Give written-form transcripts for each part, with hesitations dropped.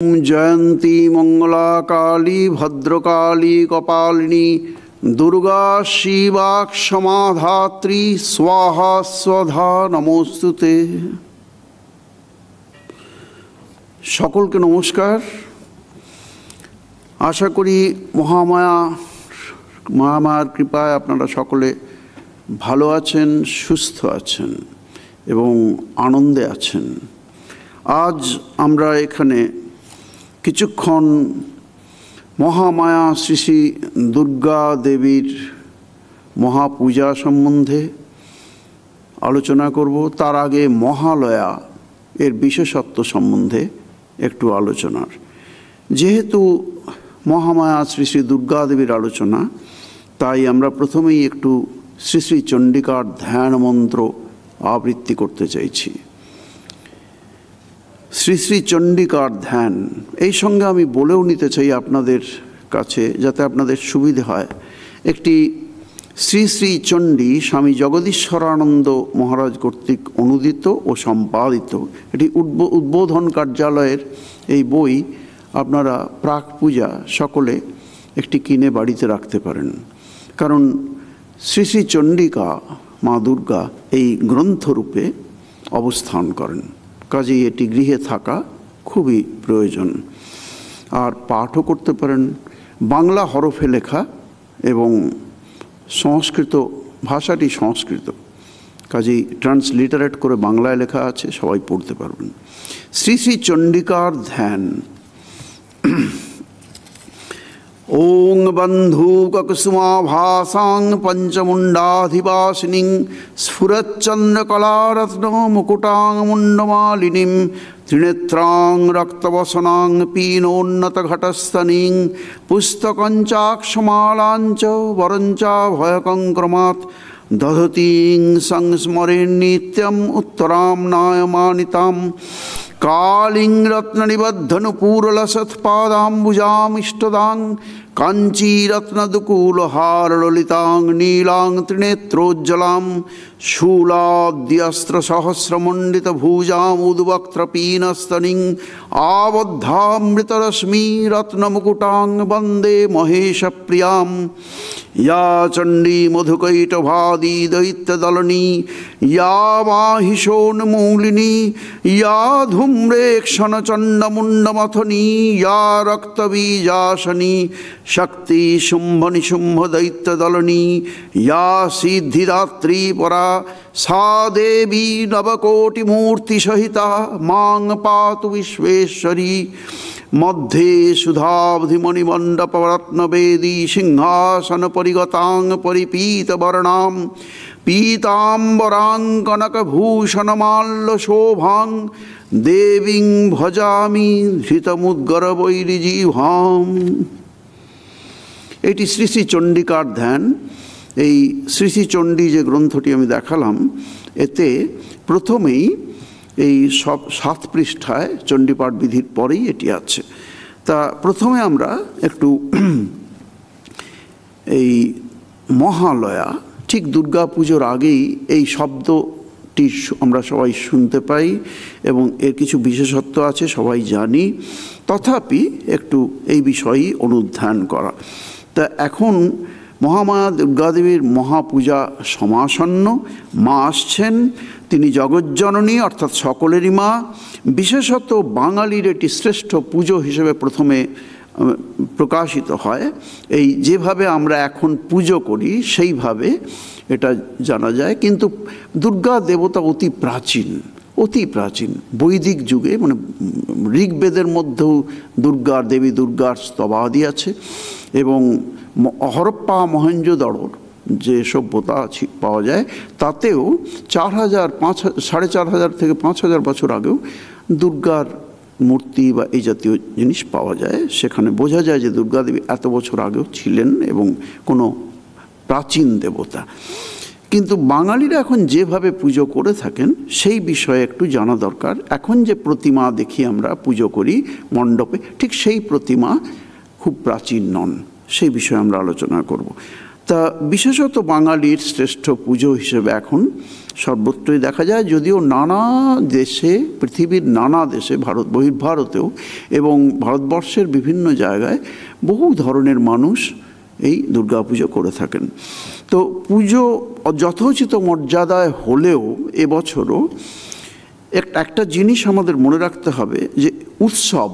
जयंती मंगला काली भद्रकाली कपालिनी दुर्गा शिवा क्षमाधात्री स्वाहा स्वधा नमोस्तुते। सकलके नमस्कार। आशा करी महामायार कृपाय आपनारा सकले भालो आছেন, सुस्थ आছেন এবং आनंदे आছেন। आज আমরা এখানে কিছুক্ষণ মহামায়া শ্রী শ্রী দুর্গা দেবীর মহাপূজা সম্বন্ধে আলোচনা করব। তার আগে মহালয়া এর বিশেষত্ব সম্বন্ধে একটু আলোচনার, যেহেতু মহামায়া শ্রী শ্রী দুর্গা দেবীর আলোচনা, তাই আমরা প্রথমেই একটু শ্রী শ্রী চণ্ডিকার ধ্যান মন্ত্র আবৃত্তি করতে চাইছি। শ্রী শ্রী চণ্ডিকার ধ্যান এই সঙ্গে আমি বলেও নিতে চাই আপনাদের কাছে, যাতে আপনাদের সুবিধে হয়। একটি শ্রী শ্রী চণ্ডী স্বামী জগদীশ্বরানন্দ মহারাজ কর্তৃক অনুদিত ও সম্পাদিত এটি উদ্বোধন কার্যালয়ের এই বই আপনারা প্রাক পূজা সকলে একটি কিনে বাড়িতে রাখতে পারেন। কারণ শ্রী শ্রী চণ্ডিকা মা দুর্গা এই গ্রন্থরূপে অবস্থান করেন, কাজেই এটি গৃহে থাকা খুবই প্রয়োজন। আর পাঠও করতে পারেন, বাংলা হরফে লেখা এবং সংস্কৃত ভাষাটি সংস্কৃত, কাজেই ট্রান্সলিটারেট করে বাংলায় লেখা আছে, সবাই পড়তে পারবেন। শ্রী শ্রী চণ্ডিকার ধ্যান। ওং বন্ধূকুসুমাভাসাং পঞ্চমুণ্ডাধিবাসিনীং স্ফুরচ্চন্দ্রকলারত্ন মুকুটাং মুণ্ডমালিনীং ত্রিনেত্রাং রক্তবসনাং পীনোন্নতঘটস্তনীং পুস্তকঞ্চাক্ষমালাঞ্চ বরঞ্চাভয়কংক্রমাৎ দধতীং সংস্মরেণ নিত্যম উত্তরাম নায়মানিতাম কালিং রত্ননিবদ্ধনুপূরলসৎপাদাম্বুজামিষ্টদাং কাঞ্চীরত্নদুকূলহারললিতাং নীলাং ত্রিনেত্রোজ্জ্বলাং শূলাদ্যস্ত্রসহস্রমণ্ডিতভুজাमुद्वक्त्रपीनस्तनीं आबद्धामृतरश्मि रत्नमुकुटां वन्दे महेशप्रियां। या चण्डी मधुकैटभादी दैत्यदलनी, या माहिषोन्मूलिनी, या धूम्रेक्षणचण्डमुण्डमथनी, या रक्तबीजासनी, शक्ति शुम्भनिशुम्भ दैत्यदलनी, या सिद्धिदात्री परा सा देवी नवकोटिमूर्तिसहिता मां पातु विश्वेश्वरी। मध्ये सुधाब्धिमणिमण्डपरत्नवेदी सिंहासन परिगतां परिपीतवर्णां पीताम्बरां कनकभूषणमाल्यशोभां देवीं भजामि धृतमुद्गरवैरिजिह्वाम्। এটি শ্রী শ্রী চণ্ডিকার ধ্যান। এই শ্রী শ্রী চণ্ডী যে গ্রন্থটি আমি দেখালাম, এতে প্রথমেই এই সব 7 পৃষ্ঠায় চণ্ডীপাঠ বিধির পরেই এটি আছে। তা প্রথমে আমরা একটু এই মহালয়া, ঠিক দুর্গা পুজোর আগেই এই শব্দটি আমরা সবাই শুনতে পাই এবং এর কিছু বিশেষত্ব আছে, সবাই জানি, তথাপি একটু এই বিষয়েই অনুধ্যান করা। তা এখন মহামায়া দুর্গাদেবীর মহাপূজা সমাসন্ন। মা আসছেন, তিনি জগজ্জননী অর্থাৎ সকলেরই মা। বিশেষত বাঙালির এটি শ্রেষ্ঠ পুজো হিসেবে প্রথমে প্রকাশিত হয়। এই যেভাবে আমরা এখন পুজো করি সেইভাবে এটা জানা যায়। কিন্তু দুর্গা দেবতা অতি প্রাচীন, অতি প্রাচীন। বৈদিক যুগে মানে ঋগ্বেদের মধ্যেও দুর্গার দেবী দুর্গার স্তবাদি আছে এবং হরপ্পা মহেঞ্জোদারোর যে সভ্যতা পাওয়া যায় তাতেও 4,500 থেকে 5,000 বছর আগেও দুর্গার মূর্তি বা এই জাতীয় জিনিস পাওয়া যায়। সেখানে বোঝা যায় যে দুর্গা দেবী এত বছর আগেও ছিলেন এবং কোনো প্রাচীন দেবতা। কিন্তু বাঙালিরা এখন যেভাবে পুজো করে থাকেন সেই বিষয়ে একটু জানা দরকার। এখন যে প্রতিমা দেখি আমরা পুজো করি মণ্ডপে, ঠিক সেই প্রতিমা খুব প্রাচীন নন, সেই বিষয়ে আমরা আলোচনা করব। তা বিশেষত বাঙালির শ্রেষ্ঠ পুজো হিসেবে এখন সর্বত্রই দেখা যায়, যদিও নানা দেশে, পৃথিবীর নানা দেশে, বহির্ভারতেও এবং ভারতবর্ষের বিভিন্ন জায়গায় বহু ধরনের মানুষ এই দুর্গাপুজো করে থাকেন। তো পুজো যথোচিত মর্যাদায় হলেও এবছরও একটা জিনিস আমাদের মনে রাখতে হবে যে উৎসব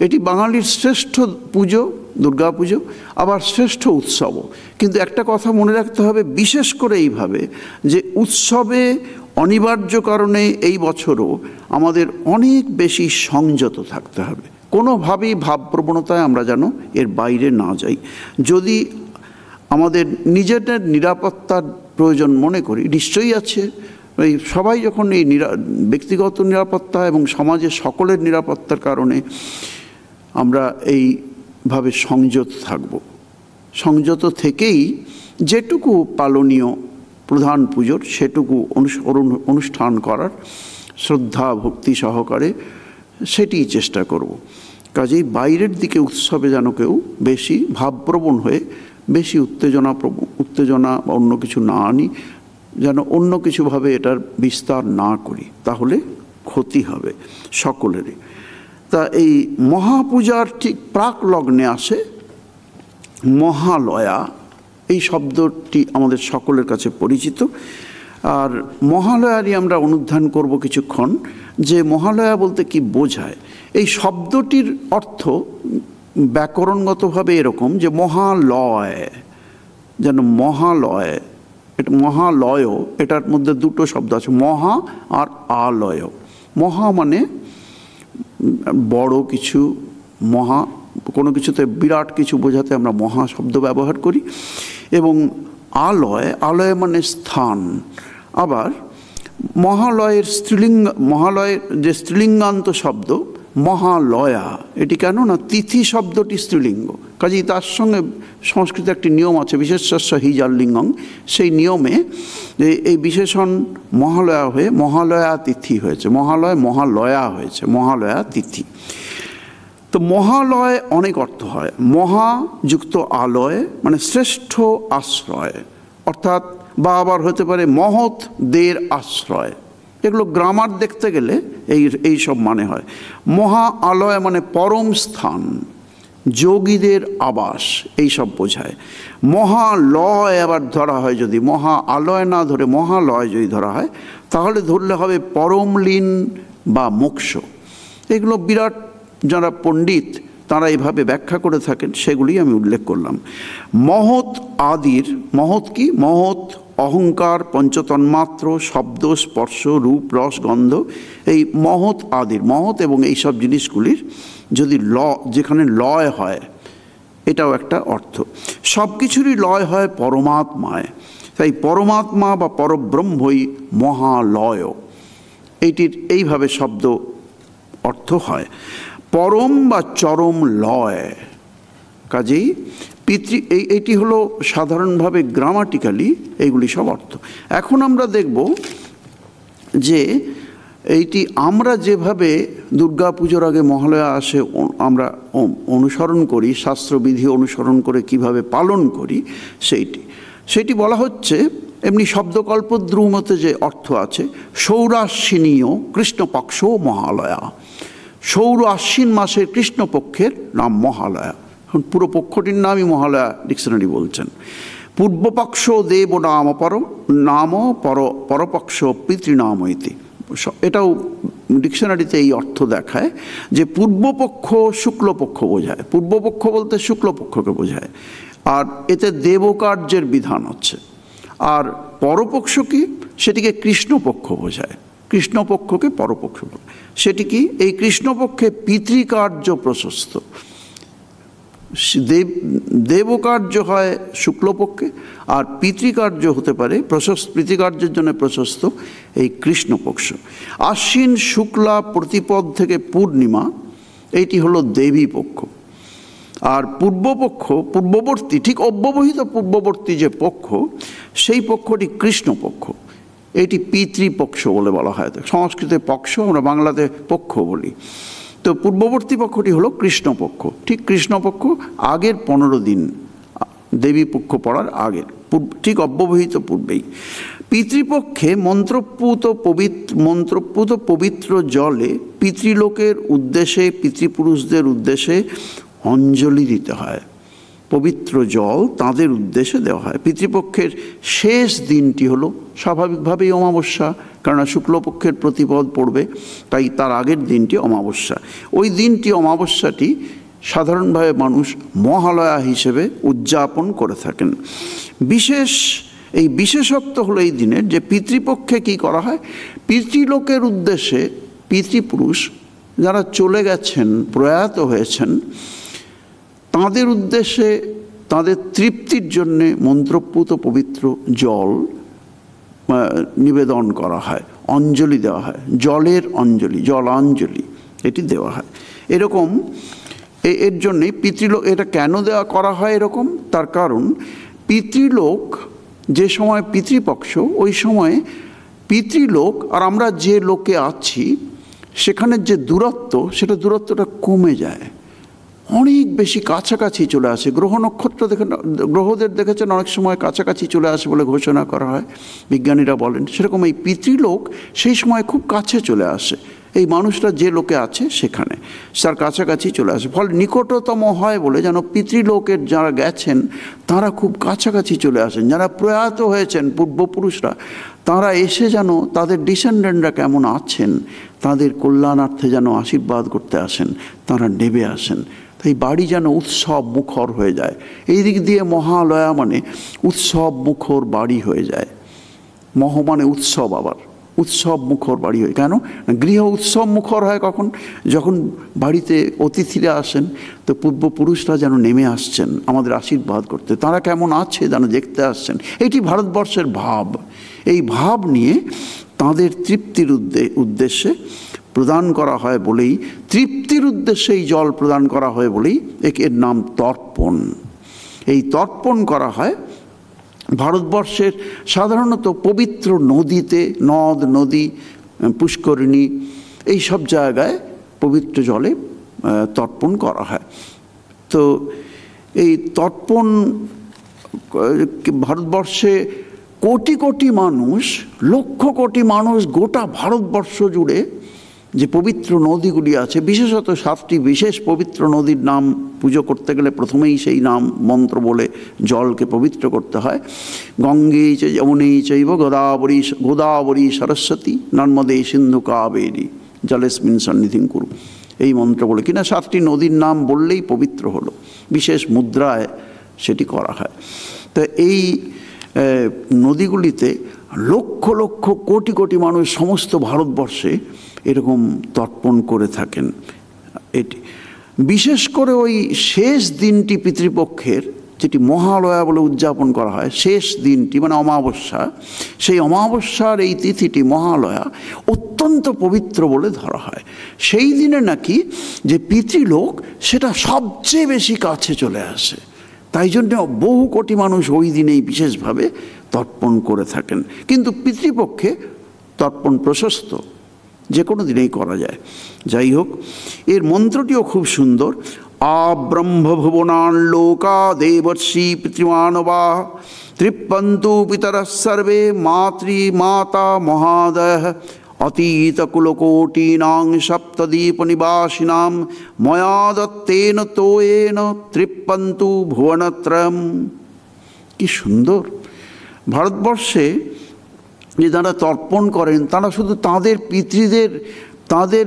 এটি বাঙালির শ্রেষ্ঠ পুজো, দুর্গাপুজো, আবার শ্রেষ্ঠ উৎসবও। কিন্তু একটা কথা মনে রাখতে হবে বিশেষ করে এইভাবে, যে উৎসবে অনিবার্য কারণে এই বছরও আমাদের অনেক বেশি সংযত থাকতে হবে। কোনোভাবেই ভাবপ্রবণতায় আমরা যেন এর বাইরে না যাই। যদি আমাদের নিজেদের নিরাপত্তার প্রয়োজন মনে করি, নিশ্চয়ই আছে, এই সবাই যখন এই ব্যক্তিগত নিরাপত্তা এবং সমাজের সকলের নিরাপত্তার কারণে আমরা এইভাবে সংযত থাকব। সংযত থেকেই যেটুকু পালনীয় প্রধান পুজোর সেটুকু অনুষ্ঠান করার শ্রদ্ধা ভক্তি সহকারে সেটিই চেষ্টা করব। কাজেই বাইরের দিকে উৎসবে যেন কেউ বেশি ভাবপ্রবণ হয়ে বেশি উত্তেজনা বা অন্য কিছু না আনি, যেন অন্য কিছুভাবে এটার বিস্তার না করি, তাহলে ক্ষতি হবে সকলেরই। তা এই মহাপূজার ঠিক প্রাক লগ্নে আসে মহালয়া। এই শব্দটি আমাদের সকলের কাছে পরিচিত। আর মহালয়ারই আমরা অনুধ্যান করব কিছুক্ষণ, যে মহালয়া বলতে কি বোঝায়। এই শব্দটির অর্থ ব্যাকরণগতভাবে এরকম যে মহালয়, যেন মহালয়, এটা মহালয়, এটার মধ্যে দুটো শব্দ আছে, মহা আর আলয়। মহা মানে বড় কিছু, মহা কোনো কিছুতে বিরাট কিছু বোঝাতে আমরা মহা শব্দ ব্যবহার করি, এবং আলয়, আলয় মানে স্থান। আবার মহালয়ের মহালয়ের যে স্ত্রীলিঙ্গান্ত শব্দ মহালয়া, এটি কেন না তিথি শব্দটি স্ত্রীলিঙ্গ, কাজেই তার সঙ্গে সংস্কৃতে একটি নিয়ম আছে বিশেষস্য হিজারলিঙ্গং, সেই নিয়মে এই বিশেষণ মহালয়া হয়ে মহালয়া তিথি হয়েছে, মহালয়া হয়েছে, মহালয়া তিথি। তো মহালয় অনেক অর্থ হয়। মহা যুক্ত আলয় মানে শ্রেষ্ঠ আশ্রয়, অর্থাৎ বা আবার হতে পারে মহৎ দের আশ্রয়। এগুলো গ্রামার দেখতে গেলে এই সব মানে হয়। মহা আলয় মানে পরম স্থান, যোগীদের আবাস, এই সব বোঝায়। মহালয় আবার ধরা হয়, যদি মহা আলয় না ধরে মহালয় যদি ধরা হয়, তাহলে ধরলে হবে পরমলীন বা মোক্ষ। এগুলো বিরাট যারা পণ্ডিত তারা এইভাবে ব্যাখ্যা করে থাকেন, সেগুলি আমি উল্লেখ করলাম। মহৎ আদির, মহৎ কি? মহৎ অহংকার, পঞ্চতন্মাত্র, শব্দ, স্পর্শ, রূপ, রস, গন্ধ, এই মহৎ আদির, মহৎ এবং এই সব জিনিসগুলির যদি যেখানে লয় হয়, এটাও একটা অর্থ। সব কিছুরই লয় হয় পরমাত্মায়, তাই পরমাত্মা বা পরব্রহ্মই মহালয়, এইটির এইভাবে শব্দ অর্থ হয়। পরম বা চরম লয়, কাজেই এইটি হলো সাধারণভাবে গ্রামাটিক্যালি এইগুলি সব অর্থ। এখন আমরা দেখব যে এইটি আমরা যেভাবে দুর্গা পুজোর আগে মহালয়া আসে আমরা অনুসরণ করি, শাস্ত্রবিধি অনুসরণ করে কিভাবে পালন করি, সেইটি বলা হচ্ছে এমনি শব্দকল্পদ্রুমতে যে অর্থ আছে, সৌরাশ্বিনীয় কৃষ্ণপক্ষ মহালয়া। সৌর আশ্বিন মাসের কৃষ্ণপক্ষের নাম মহালয়া। এখন পুরো পক্ষটির নামই মহালয়া ডিকশনারি বলছেন। পূর্বপক্ষ দেব নাম পরপক্ষ পিতৃনাম ইতি। এটাও ডিকশনারিতে এই অর্থ দেখায় যে পূর্বপক্ষ শুক্লপক্ষ বোঝায়, পূর্বপক্ষ বলতে শুক্লপক্ষকে বোঝায়, আর এতে দেবকার্যের বিধান হচ্ছে। আর পরপক্ষ কি? সেটিকে কৃষ্ণপক্ষ বোঝায়, কৃষ্ণপক্ষকে পরপক্ষ বলে। সেটি কি? এই কৃষ্ণপক্ষে পিতৃকার্য প্রশস্ত, দেবকার্য হয় শুক্লপক্ষে, আর পিতৃকার্য হতে পারে পিতৃকার্যের জন্য প্রশস্ত এই কৃষ্ণপক্ষ। আশ্বিন শুক্লা প্রতিপদ থেকে পূর্ণিমা, এইটি হলো দেবী পক্ষ। আর পূর্বপক্ষ, পূর্ববর্তী, ঠিক অব্যবহিত পূর্ববর্তী যে পক্ষ, সেই পক্ষটি কৃষ্ণপক্ষ। এটি পিতৃপক্ষ বলে বলা হয়। সংস্কৃতে পক্ষ, আমরা বাংলাতে পক্ষ বলি। তো পূর্ববর্তী পক্ষটি হলো কৃষ্ণপক্ষ। ঠিক কৃষ্ণপক্ষ আগের 15 দিন দেবী পক্ষ পড়ার আগের ঠিক অব্যবহিত পূর্বেই পিতৃপক্ষে মন্ত্রপুত পবিত্র জলে পিতৃলোকের উদ্দেশ্যে, পিতৃপুরুষদের উদ্দেশ্যে অঞ্জলি দিতে হয়। পবিত্র জল তাদের উদ্দেশ্যে দেওয়া হয়। পিতৃপক্ষের শেষ দিনটি হলো স্বাভাবিকভাবেই অমাবস্যা, কেননা শুক্লপক্ষের প্রতিপদ পড়বে, তাই তার আগের দিনটি অমাবস্যা। ওই দিনটি, অমাবস্যাটি সাধারণভাবে মানুষ মহালয়া হিসেবে উদযাপন করে থাকেন। এই বিশেষত্ব হলো এই দিনের যে পিতৃপক্ষে কি করা হয়, পিতৃলোকের উদ্দেশ্যে পিতৃপুরুষ যারা চলে গেছেন, প্রয়াত হয়েছেন, তাদের উদ্দেশ্যে তাদের তৃপ্তির জন্যে মন্ত্রপুত পবিত্র জল নিবেদন করা হয়, অঞ্জলি দেওয়া হয়, জলের অঞ্জলি, জলাঞ্জলি এটি দেওয়া হয়। এরকম এর জন্যে পিতৃলোক, এটা কেন করা হয় এরকম, তার কারণ পিতৃলোক যে সময় পিতৃপক্ষ, ওই সময়ে পিতৃলোক আর আমরা যে লোকে আছি সেখানের যে দূরত্ব, সেটা দূরত্বটা কমে যায়, অনেক বেশি কাছাকাছি চলে আসে। গ্রহ নক্ষত্র গ্রহদের দেখেছেন অনেক সময় কাছাকাছি চলে আসে বলে ঘোষণা করা হয়, বিজ্ঞানীরা বলেন। সেরকম এই পিতৃলোক সেই সময় খুব কাছে চলে আসে, এই মানুষরা যে লোকে আছে সেখানে তার কাছাকাছি চলে আসে, ফলে নিকটতম হয় বলে যেন পিতৃলোকের যারা গেছেন তারা খুব কাছাকাছি চলে আসেন। যারা প্রয়াত হয়েছেন পূর্বপুরুষরা, তারা এসে যেন তাদের ডিসেন্ডেন্টরা কেমন আছেন তাদের কল্যাণার্থে যেন আশীর্বাদ করতে আসেন, তারা নেমে আসেন। তাই বাড়ি যেন উৎসব মুখর হয়ে যায়। এই দিক দিয়ে মহালয়া মানে উৎসব মুখর বাড়ি হয়ে যায়। মানে উৎসব, আবার উৎসব মুখর বাড়ি হয়। কেন? গৃহ উৎসব মুখর হয় কখন? যখন বাড়িতে অতিথিরা আসেন, তো পূর্বপুরুষরা যেন নেমে আসছেন আমাদের আশীর্বাদ করতে, তারা কেমন আছে যেন দেখতে আসছেন। এটি ভারতবর্ষের ভাব। এই ভাব নিয়ে তাদের তৃপ্তির উদ্দেশ্যে প্রদান করা হয় বলেই, তৃপ্তির উদ্দেশ্যে এই জল প্রদান করা হয় বলেই এর নাম তর্পণ। এই তর্পণ করা হয় ভারতবর্ষের সাধারণত পবিত্র নদীতে, নদ নদী, পুষ্করিণী, এই সব জায়গায় পবিত্র জলে তর্পণ করা হয়। তো এই তর্পণ ভারতবর্ষে কোটি কোটি মানুষ, লক্ষ কোটি মানুষ গোটা ভারতবর্ষ জুড়ে যে পবিত্র নদীগুলি আছে, বিশেষত 7টি বিশেষ পবিত্র নদীর নাম পুজো করতে গেলে প্রথমেই সেই নাম মন্ত্র বলে জলকে পবিত্র করতে হয়। গঙ্গে চ যমুনে চৈব গোদাবরী সরস্বতী নর্মদে সিন্ধু কাবেরী জলেস্মিন সন্নিধিং কুরু, এই মন্ত্র বলে কিনা 7টি নদীর নাম বললেই পবিত্র হলো। বিশেষ মুদ্রায় সেটি করা হয়। তো এই নদীগুলিতে লক্ষ লক্ষ কোটি কোটি মানুষ সমস্ত ভারতবর্ষে এরকম তর্পণ করে থাকেন। এটি বিশেষ করে ওই শেষ দিনটি পিতৃপক্ষের, যেটি মহালয়া বলে উদযাপন করা হয়, শেষ দিনটি মানে অমাবস্যা, সেই অমাবস্যার এই তিথিটি মহালয়া অত্যন্ত পবিত্র বলে ধরা হয়। সেই দিনে নাকি যে পিতৃলোক, সেটা সবচেয়ে বেশি কাছে চলে আসে। তাই জন্য বহু কোটি মানুষ ওই দিনেই বিশেষভাবে তর্পণ করে থাকেন। কিন্তু পিতৃপক্ষে তর্পণ প্রশস্ত, যে কোনো দিনেই করা যায়। যাই হোক, এর মন্ত্রটিও খুব সুন্দর। আব্রহ্মভুবনান লোকা দেবর্ষি পিতৃমানবা তৃপ্পন্তু পিতরঃ সর্বে মাতা মহাদয়ঃ অতীতকুলকোটিনাং সপ্তদ্বীপনিবাসিনাং ময়া দত্তেন তোয়েন তৃপ্পন্তু ভুবনত্রয়ম। কি সুন্দর! ভারতবর্ষে যে যারা তর্পণ করেন, তারা শুধু তাদের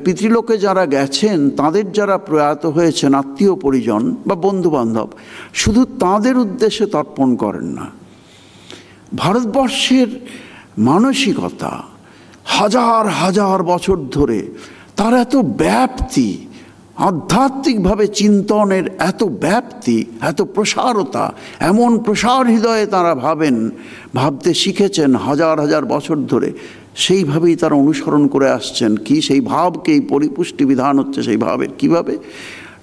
পিতৃলোকে যারা গেছেন, তাদের যারা প্রয়াত হয়েছেন আত্মীয় পরিজন বা বন্ধুবান্ধব, শুধু তাদের উদ্দেশ্যে তর্পণ করেন না। ভারতবর্ষের মানসিকতা হাজার হাজার বছর ধরে তার এত ব্যাপ্তি, আধ্যাত্মিকভাবে চিন্তনের এত ব্যাপ্তি, এত প্রসারতা, এমন প্রসার হৃদয়ে তারা ভাবতে শিখেছেন হাজার হাজার বছর ধরে। সেইভাবেই তারা অনুসরণ করে আসছেন। কি সেই ভাবকেই পরিপুষ্টি বিধান হচ্ছে সেই ভাবের। কীভাবে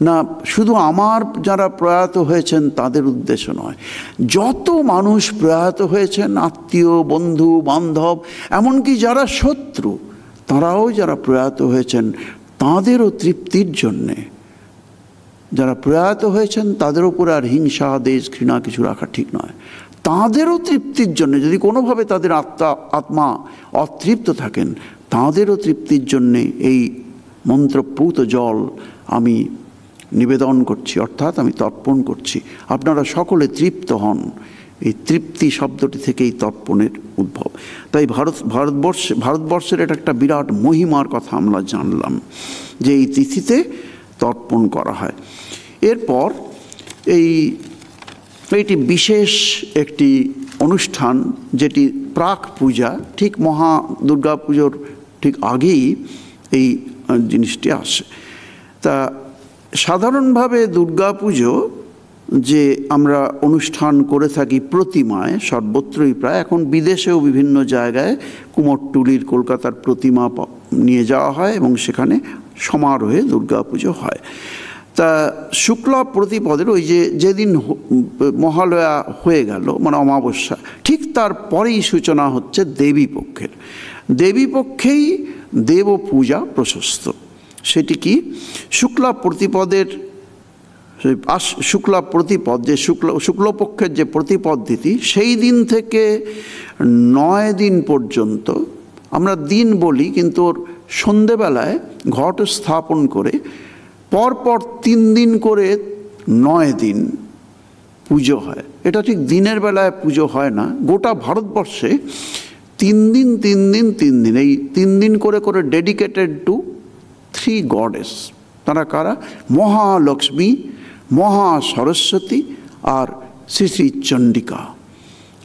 না, শুধু আমার যারা প্রয়াত হয়েছেন তাদের উদ্দেশ্য নয়, যত মানুষ প্রয়াত হয়েছেন, আত্মীয় বন্ধু বান্ধব, এমনকি যারা শত্রু, তারাও যারা প্রয়াত হয়েছেন তাদেরও তৃপ্তির জন্যে যারা প্রয়াত হয়েছেন তাদের উপরে আর হিংসা, দেশ, ঘৃণা কিছু রাখা ঠিক নয়। তাঁদেরও তৃপ্তির জন্য, যদি কোনোভাবে তাদের আত্মা অতৃপ্ত থাকেন, তাঁদেরও তৃপ্তির জন্যে এই মন্ত্রপুত জল আমি নিবেদন করছি, অর্থাৎ আমি তর্পণ করছি। আপনারা সকলে তৃপ্ত হন। এই তৃপ্তি শব্দটি থেকেই তর্পণের উদ্ভব। তাই ভারতবর্ষের এটা একটা বিরাট মহিমার কথা আমরা জানলাম যে এই তিথিতে তর্পণ করা হয়। এরপর এইটি বিশেষ একটি অনুষ্ঠান, যেটি প্রাক পূজা, ঠিক মহা দুর্গা পুজোর ঠিক আগেই এই জিনিসটি আসে। তা সাধারণভাবে দুর্গা পুজো যে আমরা অনুষ্ঠান করে থাকি প্রতিমায়, সর্বত্রই প্রায়, এখন বিদেশেও বিভিন্ন জায়গায় কুমোরটুলির কলকাতার প্রতিমা নিয়ে যাওয়া হয় এবং সেখানে সমারোহে দুর্গা পুজো হয়। তা শুক্লা প্রতিপদের ওই যেদিন মহালয়া হয়ে গেল, মানে অমাবস্যা, ঠিক তারপরেই সূচনা হচ্ছে দেবীপক্ষের। দেবীপক্ষেই দেব পূজা প্রশস্ত। সেটি কি? শুক্লা প্রতিপদের শুক্লা প্রতিপদ, যে শুক্লপক্ষের যে প্রতিপদ তিথি, সেই দিন থেকে 9 দিন পর্যন্ত, আমরা দিন বলি কিন্তু ওর সন্ধেবেলায় ঘট স্থাপন করে পরপর 3 দিন করে 9 দিন পুজো হয়। এটা ঠিক দিনের বেলায় পুজো হয় না, গোটা ভারতবর্ষে 3 দিন 3 দিন 3 দিন, এই 3 দিন করে করে ডেডিকেটেড টু 3 গডেস। তারা কারা? মহালক্ষ্মী, মহা সরস্বতী আর শ্রী শ্রী চণ্ডিকা।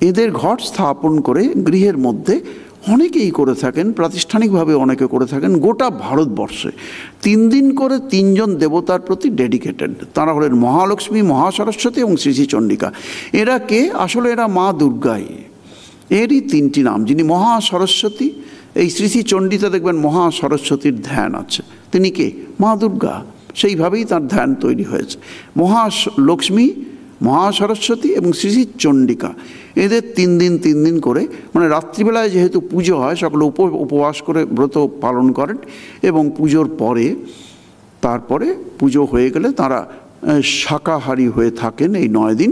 এদের ঘট স্থাপন করে গৃহের মধ্যে অনেকেই করে থাকেন, প্রাতিষ্ঠানিকভাবে অনেকে করে থাকেন। গোটা ভারতবর্ষে 3 দিন করে 3 জন দেবতার প্রতি ডেডিকেটেড। তারা হলেন মহালক্ষ্মী, মহাসরস্বতী এবং শ্রী শ্রী চণ্ডিকা। এরা কে? আসলে এরা মা দুর্গাই। এরই 3টি নাম। যিনি মহা সরস্বতী, এই শ্রী শ্রী চণ্ডিতা দেখবেন মহা সরস্বতীর ধ্যান আছে। তিনি কে? মা দুর্গা। সেইভাবেই তার ধ্যান তৈরি হয়েছে। মহালক্ষ্মী, মহাসরস্বতী এবং শ্রী শ্রী চণ্ডিকা, এদের 3 দিন 3 দিন করে, মানে রাত্রিবেলায় যেহেতু পুজো হয়, সকলে উপবাস করে ব্রত পালন করেন এবং পুজোর পরে, তারপরে পুজো হয়ে গেলে তারা শাকাহারী হয়ে থাকেন এই 9 দিন।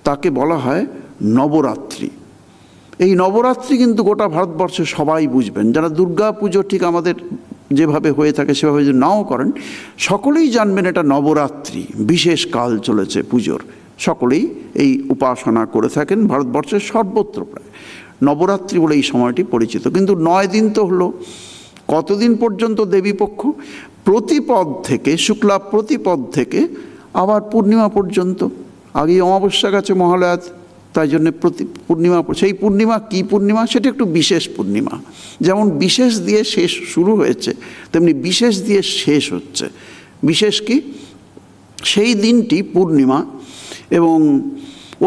তাকে বলা হয় নবরাত্রি। এই নবরাত্রি কিন্তু গোটা ভারতবর্ষে সবাই বুঝবেন। যারা দুর্গা পুজো ঠিক আমাদের যেভাবে হয়ে থাকে সেভাবে যদি নাও করেন, সকলেই জানবেন এটা নবরাত্রি, বিশেষ কাল চলেছে পুজোর। সকলেই এই উপাসনা করে থাকেন ভারতবর্ষের সর্বত্র প্রায়। নবরাত্রি বলে এই সময়টি পরিচিত। কিন্তু 9 দিন তো হলো। কতদিন পর্যন্ত দেবীপক্ষ? প্রতিপদ থেকে, শুক্লা প্রতিপদ থেকে আবার পূর্ণিমা পর্যন্ত। আগেই অমাবস্যা গেছে মহালয়া, তাই জন্য পূর্ণিমা, সেই পূর্ণিমা কি পূর্ণিমা? সেটা একটু বিশেষ পূর্ণিমা। যেমন বিশেষ দিয়ে শেষ শুরু হয়েছে, তেমনি বিশেষ দিয়ে শেষ হচ্ছে। বিশেষ কি? সেই দিনটি পূর্ণিমা, এবং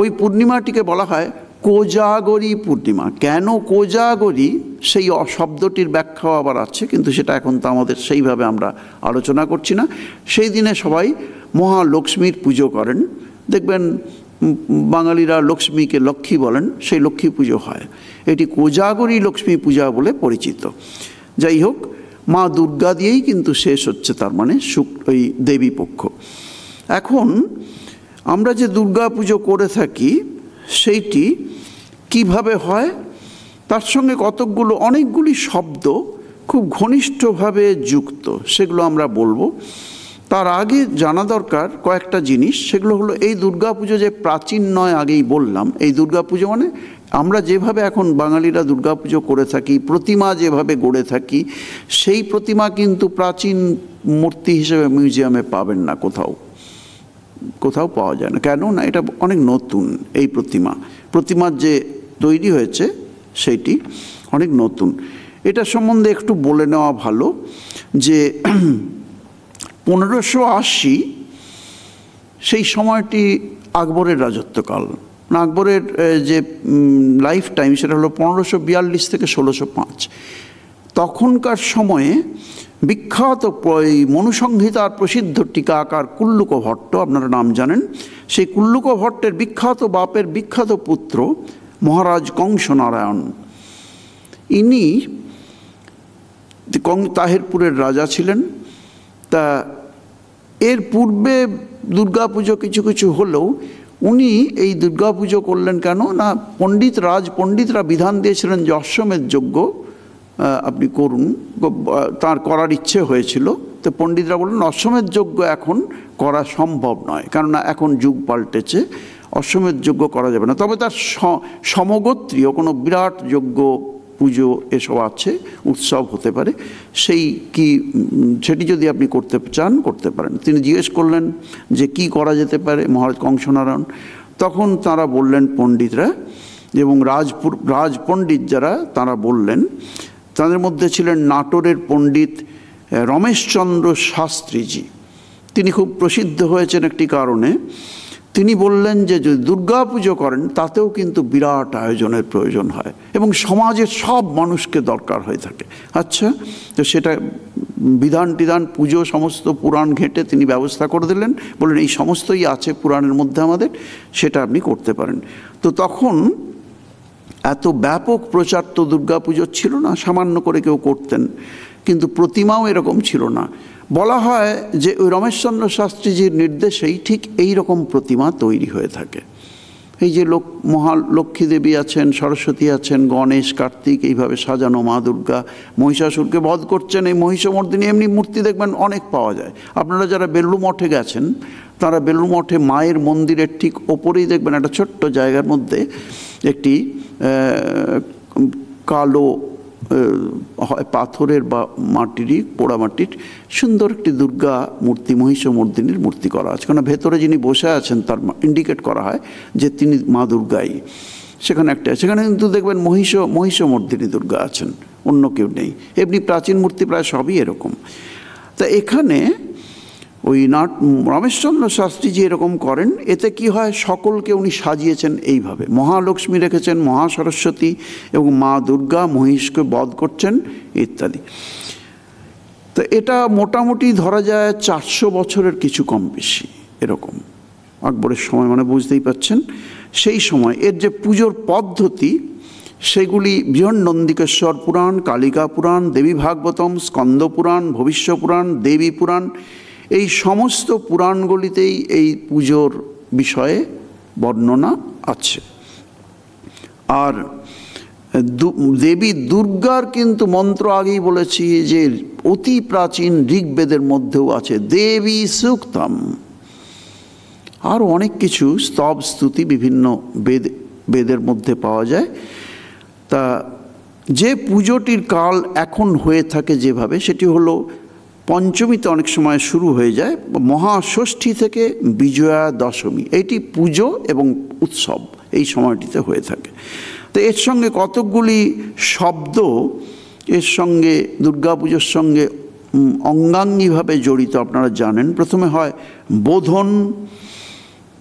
ওই পূর্ণিমাটিকে বলা হয় কোজাগরী পূর্ণিমা। কেন কোজাগরী, সেই শব্দটির ব্যাখ্যাও আবার আছে, কিন্তু সেটা এখন তো আমাদের সেইভাবে আমরা আলোচনা করছি না। সেই দিনে সবাই মহালক্ষ্মীর পুজো করেন। দেখবেন বাঙালিরা লক্ষ্মীকে লক্ষ্মী বলেন, সেই লক্ষ্মী পুজো হয়। এটি কোজাগরী লক্ষ্মী পূজা বলে পরিচিত। যাই হোক, মা দুর্গা দিয়েই কিন্তু শেষ হচ্ছে, তার মানে ওই দেবীপক্ষ। এখন আমরা যে দুর্গা পুজো করে থাকি সেইটি কিভাবে হয়, তার সঙ্গে অনেকগুলি শব্দ খুব ঘনিষ্ঠভাবে যুক্ত, সেগুলো আমরা বলবো। তার আগে জানা দরকার কয়েকটা জিনিস। সেগুলো হলো, এই দুর্গা পুজো যে প্রাচীন নয়, আগেই বললাম। এই দুর্গা পুজো মানে আমরা যেভাবে এখন বাঙালিরা দুর্গা পুজো করে থাকি, প্রতিমা যেভাবে গড়ে থাকি, সেই প্রতিমা কিন্তু প্রাচীন মূর্তি হিসেবে মিউজিয়ামে পাবেন না, কোথাও পাওয়া যায় না। কেন না? এটা অনেক নতুন। এই প্রতিমার যে তৈরি হয়েছে সেইটি অনেক নতুন। এটা সম্বন্ধে একটু বলে নেওয়া ভালো যে 1580 সেই সময়টি আকবরের রাজত্বকাল। আকবরের যে লাইফ টাইম সেটা হলো 1542 থেকে 1605। তখনকার সময়ে বিখ্যাত মনুসংহিতার প্রসিদ্ধ টিকাকার কুল্লুক ভট্ট, আপনারা নাম জানেন, সেই কুল্লুক ভট্টের বিখ্যাত বাপের বিখ্যাত পুত্র মহারাজ কংসনারায়ণ, ইনি তাহিরপুরের রাজা ছিলেন। তা এর পূর্বে দুর্গাপুজো কিছু কিছু হলেও উনি এই দুর্গাপুজো করলেন কেন না, পণ্ডিতরা বিধান দিয়েছিলেন যে অশ্বমেধ যজ্ঞ আপনি করুন, তার করার ইচ্ছে হয়েছিল। তো পণ্ডিতরা বললেন অশ্বমেধ যজ্ঞ এখন করা সম্ভব নয়, কেননা এখন যুগ পাল্টেছে, অশ্বমেধ যজ্ঞ করা যাবে না। তবে তার সমগোত্রীয় কোনো বিরাট যজ্ঞ পুজো এসব আছে, উৎসব হতে পারে, সেটি যদি আপনি করতে চান করতে পারেন। তিনি জিজ্ঞেস করলেন যে কি করা যেতে পারে মহারাজ কংসনারায়ণ। তখন তারা বললেন পণ্ডিতরা, এবং রাজপণ্ডিত যারা তারা বললেন, তাদের মধ্যে ছিলেন নাটোরের পণ্ডিত রমেশচন্দ্র শাস্ত্রীজি। তিনি খুব প্রসিদ্ধ হয়েছেন একটি কারণে, তিনি বললেন যে যদি দুর্গা পুজো করেন তাতেও কিন্তু বিরাট আয়োজনের প্রয়োজন হয় এবং সমাজের সব মানুষকে দরকার হয়ে থাকে। আচ্ছা, তো সেটা বিধান পুজো সমস্ত পুরাণ ঘেঁটে তিনি ব্যবস্থা করে দিলেন, বললেন এই সমস্তই আছে পুরাণের মধ্যে আমাদের, সেটা আপনি করতে পারেন। তো তখন এত ব্যাপক প্রচার তো দুর্গা পুজোর ছিল না, সামান্য করে কেউ করতেন, কিন্তু প্রতিমাও এরকম ছিল না। বলা হয় যে ওই রমেশচন্দ্র শাস্ত্রীজির নির্দেশেই ঠিক এই রকম প্রতিমা তৈরি হয়ে থাকে। এই যে মহালক্ষ্মী দেবী আছেন, সরস্বতী আছেন, গণেশ, কার্তিক, এইভাবে সাজানো মা দুর্গা মহিষাসুরকে বধ করছেন। এই মহিষমর্দিনী এমনি মূর্তি দেখবেন অনেক পাওয়া যায়। আপনারা যারা বেলুড় মঠে গেছেন, তারা বেলুড় মঠে মায়ের মন্দিরের ঠিক ওপরেই দেখবেন একটা ছোট্ট জায়গার মধ্যে একটি কালো হয় পাথরের বা মাটিরই পোড়ামাটির সুন্দর একটি দুর্গা মূর্তি, মহিষমর্দিনীর মূর্তি করা আছে। কারণ ভেতরে যিনি বসে আছেন তার ইন্ডিকেট করা হয় যে তিনি মা দুর্গাই। সেখানে কিন্তু দেখবেন মহিষমর্দিনী দুর্গা আছেন, অন্য কেউ নেই। এমনি প্রাচীন মূর্তি প্রায় সবই এরকম। তা এখানে ওই রমেশচন্দ্র শাস্ত্রীজি এরকম করেন। এতে কি হয়, সকলকে উনি সাজিয়েছেন এইভাবে, মহালক্ষ্মী রেখেছেন, মহাসরস্বতী এবং মা দুর্গা মহিষকে বধ করছেন ইত্যাদি। তো এটা মোটামুটি ধরা যায় 400 বছরের কিছু কম বেশি এরকম, আকবরের সময়, মানে বুঝতেই পাচ্ছেন সেই সময় এর যে পুজোর পদ্ধতি সেগুলি বৃহন্নন্দিকেশ্বর পুরাণ, কালিকা পুরাণ, দেবী ভাগবতম, স্কন্দ পুরাণ, ভবিষ্য পুরাণ, দেবী পুরাণ, এই সমস্ত পুরাণগুলিতেই এই পুজোর বিষয়ে বর্ণনা আছে। আর দেবী দুর্গার কিন্তু মন্ত্র আগেই বলেছি যে অতি প্রাচীন ঋগ্বেদের মধ্যেও আছে দেবী সূক্তম, আর অনেক কিছু স্তব স্তুতি বিভিন্ন বেদের মধ্যে পাওয়া যায়। তা যে পুজোটির কাল এখন হয়ে থাকে যেভাবে, সেটি হলো পঞ্চমীতে অনেক সময় শুরু হয়ে যায়, মহাষষ্ঠী থেকে বিজয়া দশমী, এইটি পুজো এবং উৎসব এই সময়টিতে হয়ে থাকে। তো এর সঙ্গে কতকগুলি শব্দ এর সঙ্গে দুর্গাপুজোর সঙ্গে অঙ্গাঙ্গিভাবে জড়িত আপনারা জানেন। প্রথমে হয় বোধন,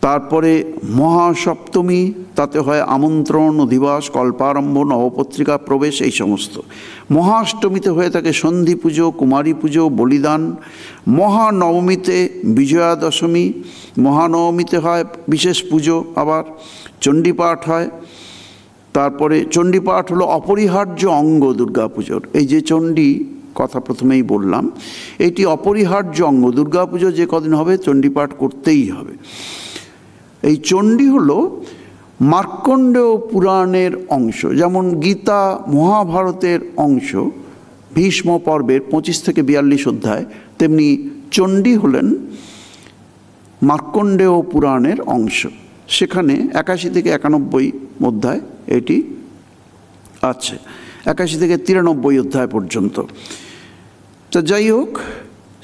তারপরে মহাসপ্তমী, তাতে হয় আমন্ত্রণ, অধিবাস, কল্পারম্ভ, নবপত্রিকা প্রবেশ, এই সমস্ত। মহাষ্টমীতে হয়ে থাকে সন্ধি পুজো, কুমারী পুজো, বলিদান। মহানবমীতে বিজয়া দশমী, মহানবমীতে হয় বিশেষ পুজো, আবার চণ্ডীপাঠ হয়। তারপরে চণ্ডীপাঠ হলো অপরিহার্য অঙ্গ দুর্গাপুজোর। এই যে চণ্ডী কথা প্রথমেই বললাম, এইটি অপরিহার্য অঙ্গ, দুর্গাপুজো যে কদিন হবে চণ্ডীপাঠ করতেই হবে। এই চণ্ডী হলো মার্কণ্ডেয় পুরাণের অংশ, যেমন গীতা মহাভারতের অংশ, ভীষ্ম পর্বের 25 থেকে 42 অধ্যায়, তেমনি চণ্ডী হলেন মার্কণ্ডেয় পুরাণের অংশ। সেখানে 81 থেকে 91 অধ্যায় এটি আছে, 81 থেকে 93 অধ্যায় পর্যন্ত। তা যাই হোক,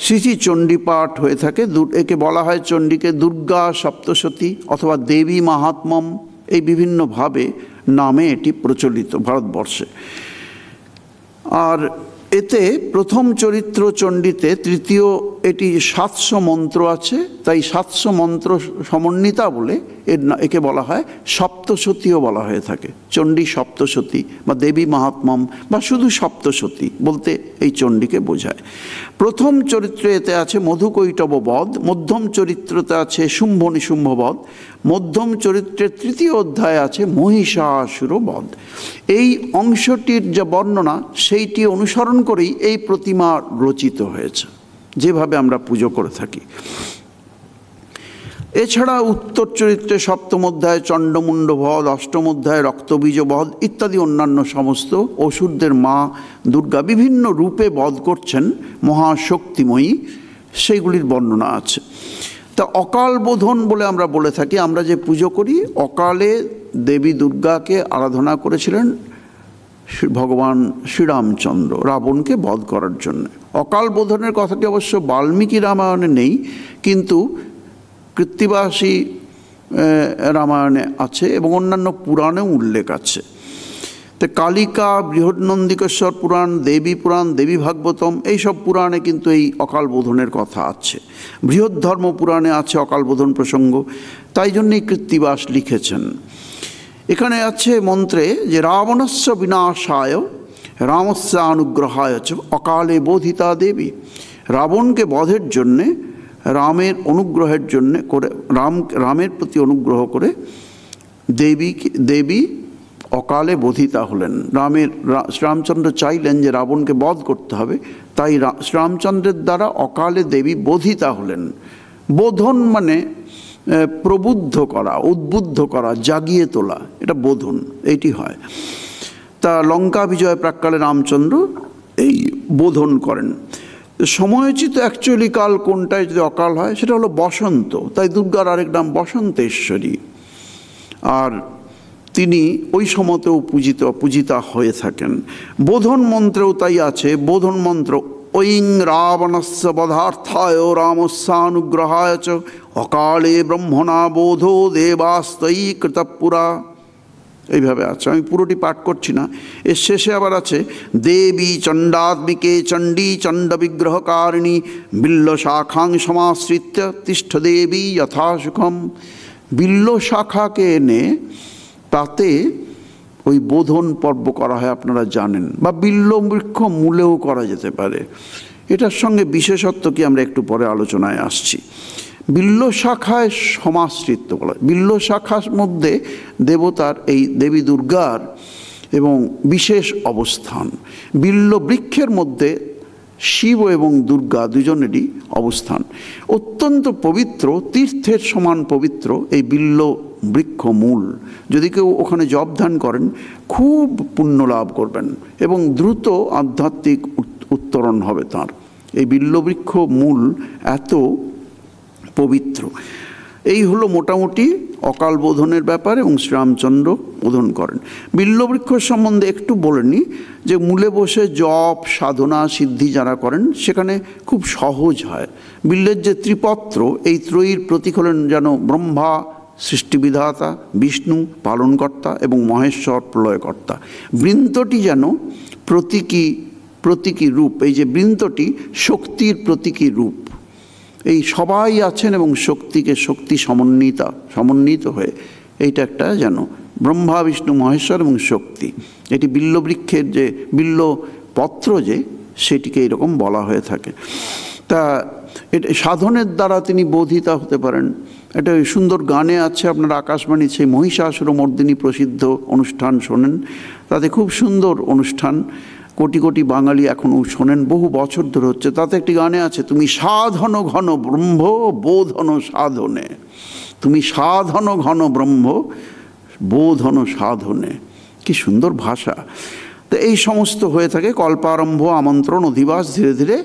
শ্রী চণ্ডীপাঠ হয়ে থাকে। একে বলা হয় চণ্ডীকে দুর্গা সপ্তশতী অথবা দেবী মাহাত্ম্যম, এই বিভিন্নভাবে নামে এটি প্রচলিত ভারতবর্ষে। আর এতে প্রথম চরিত্র চণ্ডীতে তৃতীয়, এটি 700 মন্ত্র আছে, তাই 700 মন্ত্র সমন্বিতা বলে একে বলা হয় সপ্তশতীও বলা হয়ে থাকে। চণ্ডী সপ্তশতী বা দেবী মাহাত্ম্যম বা শুধু সপ্তশতী বলতে এই চণ্ডীকে বোঝায়। প্রথম চরিত্রে এতে আছে মধুকৈটব বধ, মধ্যম চরিত্রতে আছে শুম্ভ নিশুম্ভ বধ, মধ্যম চরিত্রের 3য় অধ্যায়ে আছে মহিষাসুর বধ। এই অংশটির যে বর্ণনা সেইটি অনুসরণ করেই এই প্রতিমা রচিত হয়েছে। যেভাবে আমরা পুজো করে থাকি। এছাড়া উত্তর চরিত্রে সপ্তম অধ্যায় চণ্ডমুণ্ড বধ, অষ্টম অধ্যায় রক্তবীজ বধ ইত্যাদি অন্যান্য সমস্ত অসুরদের মা দুর্গা বিভিন্ন রূপে বধ করছেন মহাশক্তিময়ী, সেইগুলির বর্ণনা আছে। তা অকাল বোধন বলে আমরা বলে থাকি, আমরা যে পুজো করি অকালে দেবী দুর্গাকে আরাধনা করেছিলেন ভগবান শ্রীরামচন্দ্র রাবণকে বধ করার জন্য। অকাল বোধনের কথাটি অবশ্য বাল্মীকি রামায়ণে নেই, কিন্তু কৃত্তিবাসী রামায়ণে আছে এবং অন্যান্য পুরাণেও উল্লেখ আছে। তো কালিকা, বৃহন্নন্দিকেশ্বর পুরাণ, দেবী পুরাণ, দেবী ভাগবতম এইসব পুরাণে কিন্তু এই অকাল বোধনের কথা আছে। বৃহদ্ধর্ম পুরাণে আছে অকাল বোধন প্রসঙ্গ, তাই জন্যই কৃত্তিবাস লিখেছেন। এখানে আছে মন্ত্রে যে রাবণস্য বিনাশায় রামস্য অনুগ্রহায় চ অকালে বোধিতা দেবী। রাবণকে বধের জন্যে রামের অনুগ্রহের জন্যে করে রামের প্রতি অনুগ্রহ করে দেবী অকালে বোধিতা হলেন। শ্রীরামচন্দ্র চাইলেন যে রাবণকে বধ করতে হবে, তাই শ্রীরামচন্দ্রের দ্বারা অকালে দেবী বোধিতা হলেন। বোধন মানে প্রবুদ্ধ করা, উদ্বুদ্ধ করা, জাগিয়ে তোলা, এটা বোধন, এইটি হয়। তা লঙ্কা বিজয় প্রাক্কালে রামচন্দ্র এই বোধন করেন। সময়োচিত অ্যাকচুয়ালি কাল কোনটায় যদি অকাল হয় সেটা হলো বসন্ত, তাই দুর্গার আরেক নাম বসন্তেশ্বরী। আর তিনি ওই সময়তেও পূজিতা হয়ে থাকেন। বোধন মন্ত্রেও তাই আছে। বোধন মন্ত্র ঐং রাবণস্য বধার্থায় রামস্যানুগ্রহায় চ অকালে ব্রহ্মণা বোধো দেবাস্তৈ কৃতপুরা, এইভাবে আছে। আমি পুরোটি পাঠ করছি না। এর শেষে আবার আছে দেবী চণ্ডাত্মিকে চণ্ডী চণ্ড বিগ্রহকারিণী বিল্ল শাখাং সমাশ্রিত্য তিষ্ঠ দেবী যথাসুখম। বিল্ল শাখাকে এনে তাতে ওই বোধন পর্ব করা হয়, আপনারা জানেন, বা বিল্ল বৃক্ষ মূলেও করা যেতে পারে। এটার সঙ্গে বিশেষত্ব কি আমরা একটু পরে আলোচনায় আসছি। বিল্ল শাখায় সমাশ্রিত বলা, বিল্ল শাখার মধ্যে দেবতার এই দেবী দুর্গার এবং বিশেষ অবস্থান। বিল্ল বৃক্ষের মধ্যে শিব এবং দুর্গা দুজনেরই অবস্থান। অত্যন্ত পবিত্র, তীর্থের সমান পবিত্র এই বিল্ল বৃক্ষ মূল। যদি কেউ ওখানে জপ ধ্যান করেন খুব পুণ্য লাভ করবেন এবং দ্রুত আধ্যাত্মিক উত্তরণ হবে তার। এই বিল্লবৃক্ষ মূল এত পবিত্র। এই হলো মোটামুটি অকাল বোধনের ব্যাপার এবং শ্রীরামচন্দ্র বোধন করেন। বিল্লবৃক্ষ সম্বন্ধে একটু বলে নিই যে মূলে বসে জপ সাধনা সিদ্ধি যারা করেন সেখানে খুব সহজ হয়। বিল্লের যে ত্রিপত্র, এই ত্রয়ীর প্রতীক হলেন যেন ব্রহ্মা সৃষ্টিবিধাতা, বিষ্ণু পালনকর্তা এবং মহেশ্বর প্রলয়কর্তা। বৃন্তটি যেন প্রতীকী রূপ। এই যে বৃন্তটি শক্তির প্রতীকী রূপ। এই সবাই আছেন এবং শক্তি সমন্বিত হয়ে এইটা একটা যেন ব্রহ্মা বিষ্ণু মহেশ্বর এবং শক্তি। এটি বিল্লবৃক্ষের যে বিল্ল পত্র যে সেটিকে এরকম বলা হয়ে থাকে। তা এটা সাধনের দ্বারা তিনি বোধিতা হতে পারেন। এটা সুন্দর গানে আছে, আপনারা আকাশবাণী সেই মহিষাসুরমর্দিনী প্রসিদ্ধ অনুষ্ঠান শোনেন, তাতে খুব সুন্দর অনুষ্ঠান, কোটি কোটি বাঙালি এখনও শোনেন, বহু বছর ধরে হচ্ছে। তাতে একটি গানে আছে তুমি সাধন ঘন ব্রহ্ম বোধন সাধনে, তুমি সাধন ঘন ব্রহ্ম বোধন সাধনে। কি সুন্দর ভাষা। তো এই সমস্ত হয়ে থাকে। কল্পারম্ভ, আমন্ত্রণ, অধিবাস, ধীরে ধীরে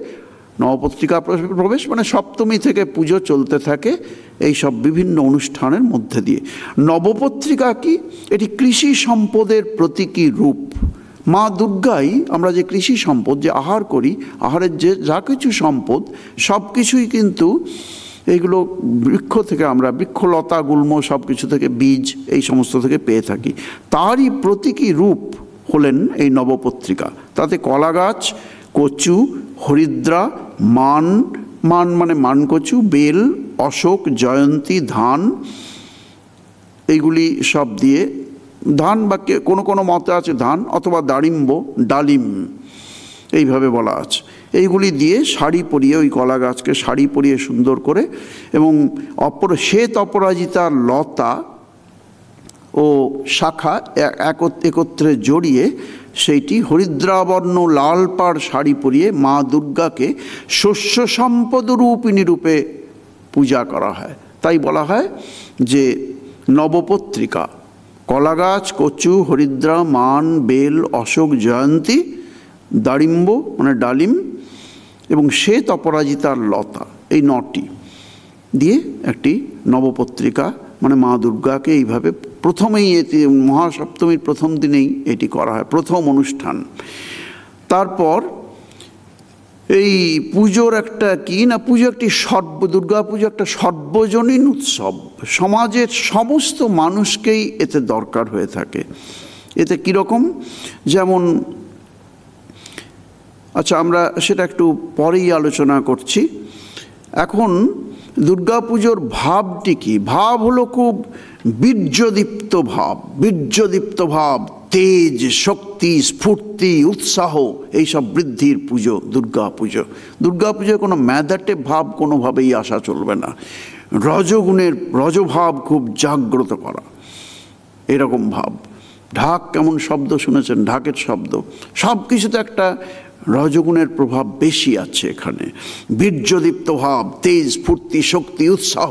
নবপত্রিকা প্রবেশ, মানে সপ্তমী থেকে পুজো চলতে থাকে এই সব বিভিন্ন অনুষ্ঠানের মধ্যে দিয়ে। নবপত্রিকা কি? এটি কৃষি সম্পদের প্রতীকী রূপ। মা দুর্গাই আমরা যে কৃষি সম্পদ যে আহার করি, আহারের যে যা কিছু সম্পদ সব কিছুই কিন্তু এইগুলো বৃক্ষ থেকে, আমরা বৃক্ষলতা গুল্ম সব কিছু থেকে, বীজ এই সমস্ত থেকে পেয়ে থাকি। তারই প্রতীকী রূপ হলেন এই নবপত্রিকা। তাতে কলা গাছ, কচু, হরিদ্রা, মান মানে মানকচু, বেল, অশোক, জয়ন্তী, ধান, এইগুলি সব দিয়ে, ধান বা কোনো মতে আছে ধান অথবা ডালিম এইভাবে বলা আছে, এইগুলি দিয়ে শাড়ি পরিয়ে, ওই কলা গাছকে শাড়ি পরিয়ে সুন্দর করে, এবং শ্বেত অপরাজিতার লতা ও শাখা একত্রে জড়িয়ে সেইটি হরিদ্রাবর্ণ লাল পাড় শাড়ি পরিয়ে মা দুর্গাকে শস্য সম্পদ রূপিণী রূপে পূজা করা হয়। তাই বলা হয় যে নবপত্রিকা, কলাগাছ, কচু, হরিদ্রা, মান, বেল, অশোক, জয়ন্তী, দাড়িম্ব মানে ডালিম এবং শ্বেত অপরাজিতার লতা, এই 9টি দিয়ে একটি নবপত্রিকা মানে মা দুর্গাকে এইভাবে প্রথমেই মহাসপ্তমীর প্রথম দিনেই এটি করা হয়, প্রথম অনুষ্ঠান। তারপর এই পুজোর একটা কি না, পুজো একটি দুর্গা পুজো একটা সর্বজনীন উৎসব, সমাজের সমস্ত মানুষকেই এতে দরকার হয়ে থাকে। এতে কীরকম, যেমন আচ্ছা আমরা সেটা একটু পরেই আলোচনা করছি। এখন দুর্গাপুজোর ভাবটি কি? ভাব হলো খুব বীর্যদীপ্ত ভাব, বীর্যদীপ্ত ভাব, তেজ, শক্তি, স্ফূর্তি, উৎসাহ, এইসব বৃদ্ধির পুজো দুর্গাপুজো। দুর্গাপুজোয় কোনো ম্যাদাটে ভাব কোনোভাবেই আসা চলবে না। রজভাব খুব জাগ্রত করা, এরকম ভাব। ঢাক কেমন শব্দ শুনেছেন, ঢাকের শব্দ, সব কিছুতে একটা রজগুণের প্রভাব বেশি আছে এখানে। বীর্যদীপ্ত ভাব, তেজ, স্ফূর্তি, শক্তি, উৎসাহ,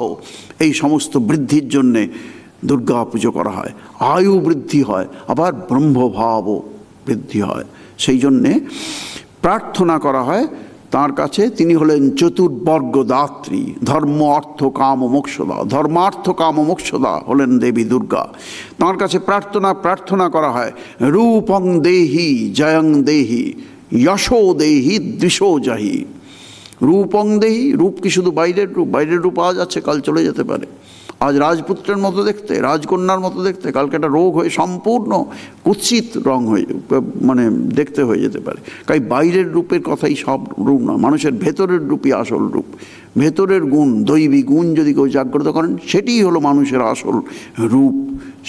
এই সমস্ত বৃদ্ধির জন্যে দুর্গা পুজো করা হয়। আয়ু বৃদ্ধি হয়, আবার ব্রহ্মভাবও বৃদ্ধি হয়। সেই জন্যে প্রার্থনা করা হয় তাঁর কাছে। তিনি হলেন চতুর্বর্গদাত্রী, ধর্ম অর্থ কাম মোক্ষদা। ধর্মার্থ কাম মোক্ষদা হলেন দেবী দুর্গা। তাঁর কাছে প্রার্থনা করা হয় রূপং দেহি জয়ং দেহি যশো দেহি দ্বিষো জাহি। রূপং দেহি, রূপ কি শুধু বাইরের রূপ? বাইরের রূপ আজ আছে, কাল চলে যেতে পারে। আজ রাজপুত্রের মতো দেখতে, রাজকন্যার মতো দেখতে, কালকে একটা রোগ হয়ে সম্পূর্ণ কুৎসিত রং হয়ে মানে দেখতে হয়ে যেতে পারে। তাই বাইরের রূপের কথাই সব রূপ না, মানুষের ভেতরের রূপই আসল রূপ। ভেতরের গুণ, দৈবী গুণ যদি কেউ জাগ্রত করেন, সেটিই হলো মানুষের আসল রূপ।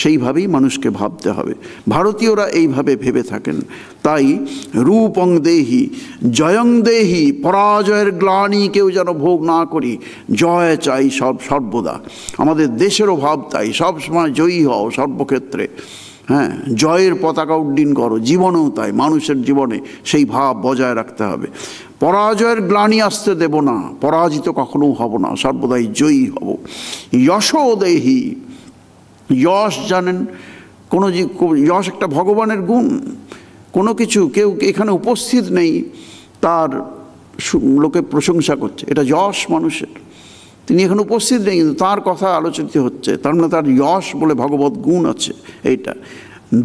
সেইভাবেই মানুষকে ভাবতে হবে। ভারতীয়রা এইভাবে ভেবে থাকেন। তাই রূপং দেহি জয়ং দেহি, পরাজয়ের গ্লানি কেউ যেন ভোগ না করি, জয় চাই সর্বদা। আমাদের দেশেরও ভাব তাই, সবসময় জয়ী হও সর্বক্ষেত্রে। হ্যাঁ, জয়ের পতাকা উড্ডীন করো, জীবনেও তাই, মানুষের জীবনে সেই ভাব বজায় রাখতে হবে। পরাজয়ের গ্লানি আসতে দেব না, পরাজিত কখনো হব না, সর্বদাই জয়ী হব। যশো দেহি, যশ জানেন, যশ একটা ভগবানের গুণ। কোনো কিছু কেউ এখানে উপস্থিত নেই, তার লোকে প্রশংসা করছে, এটা যশ মানুষের। তিনি এখানে উপস্থিত নেই কিন্তু তার কথা আলোচিত হচ্ছে, তার মানে তার যশ বলে ভগবত গুণ আছে। এইটা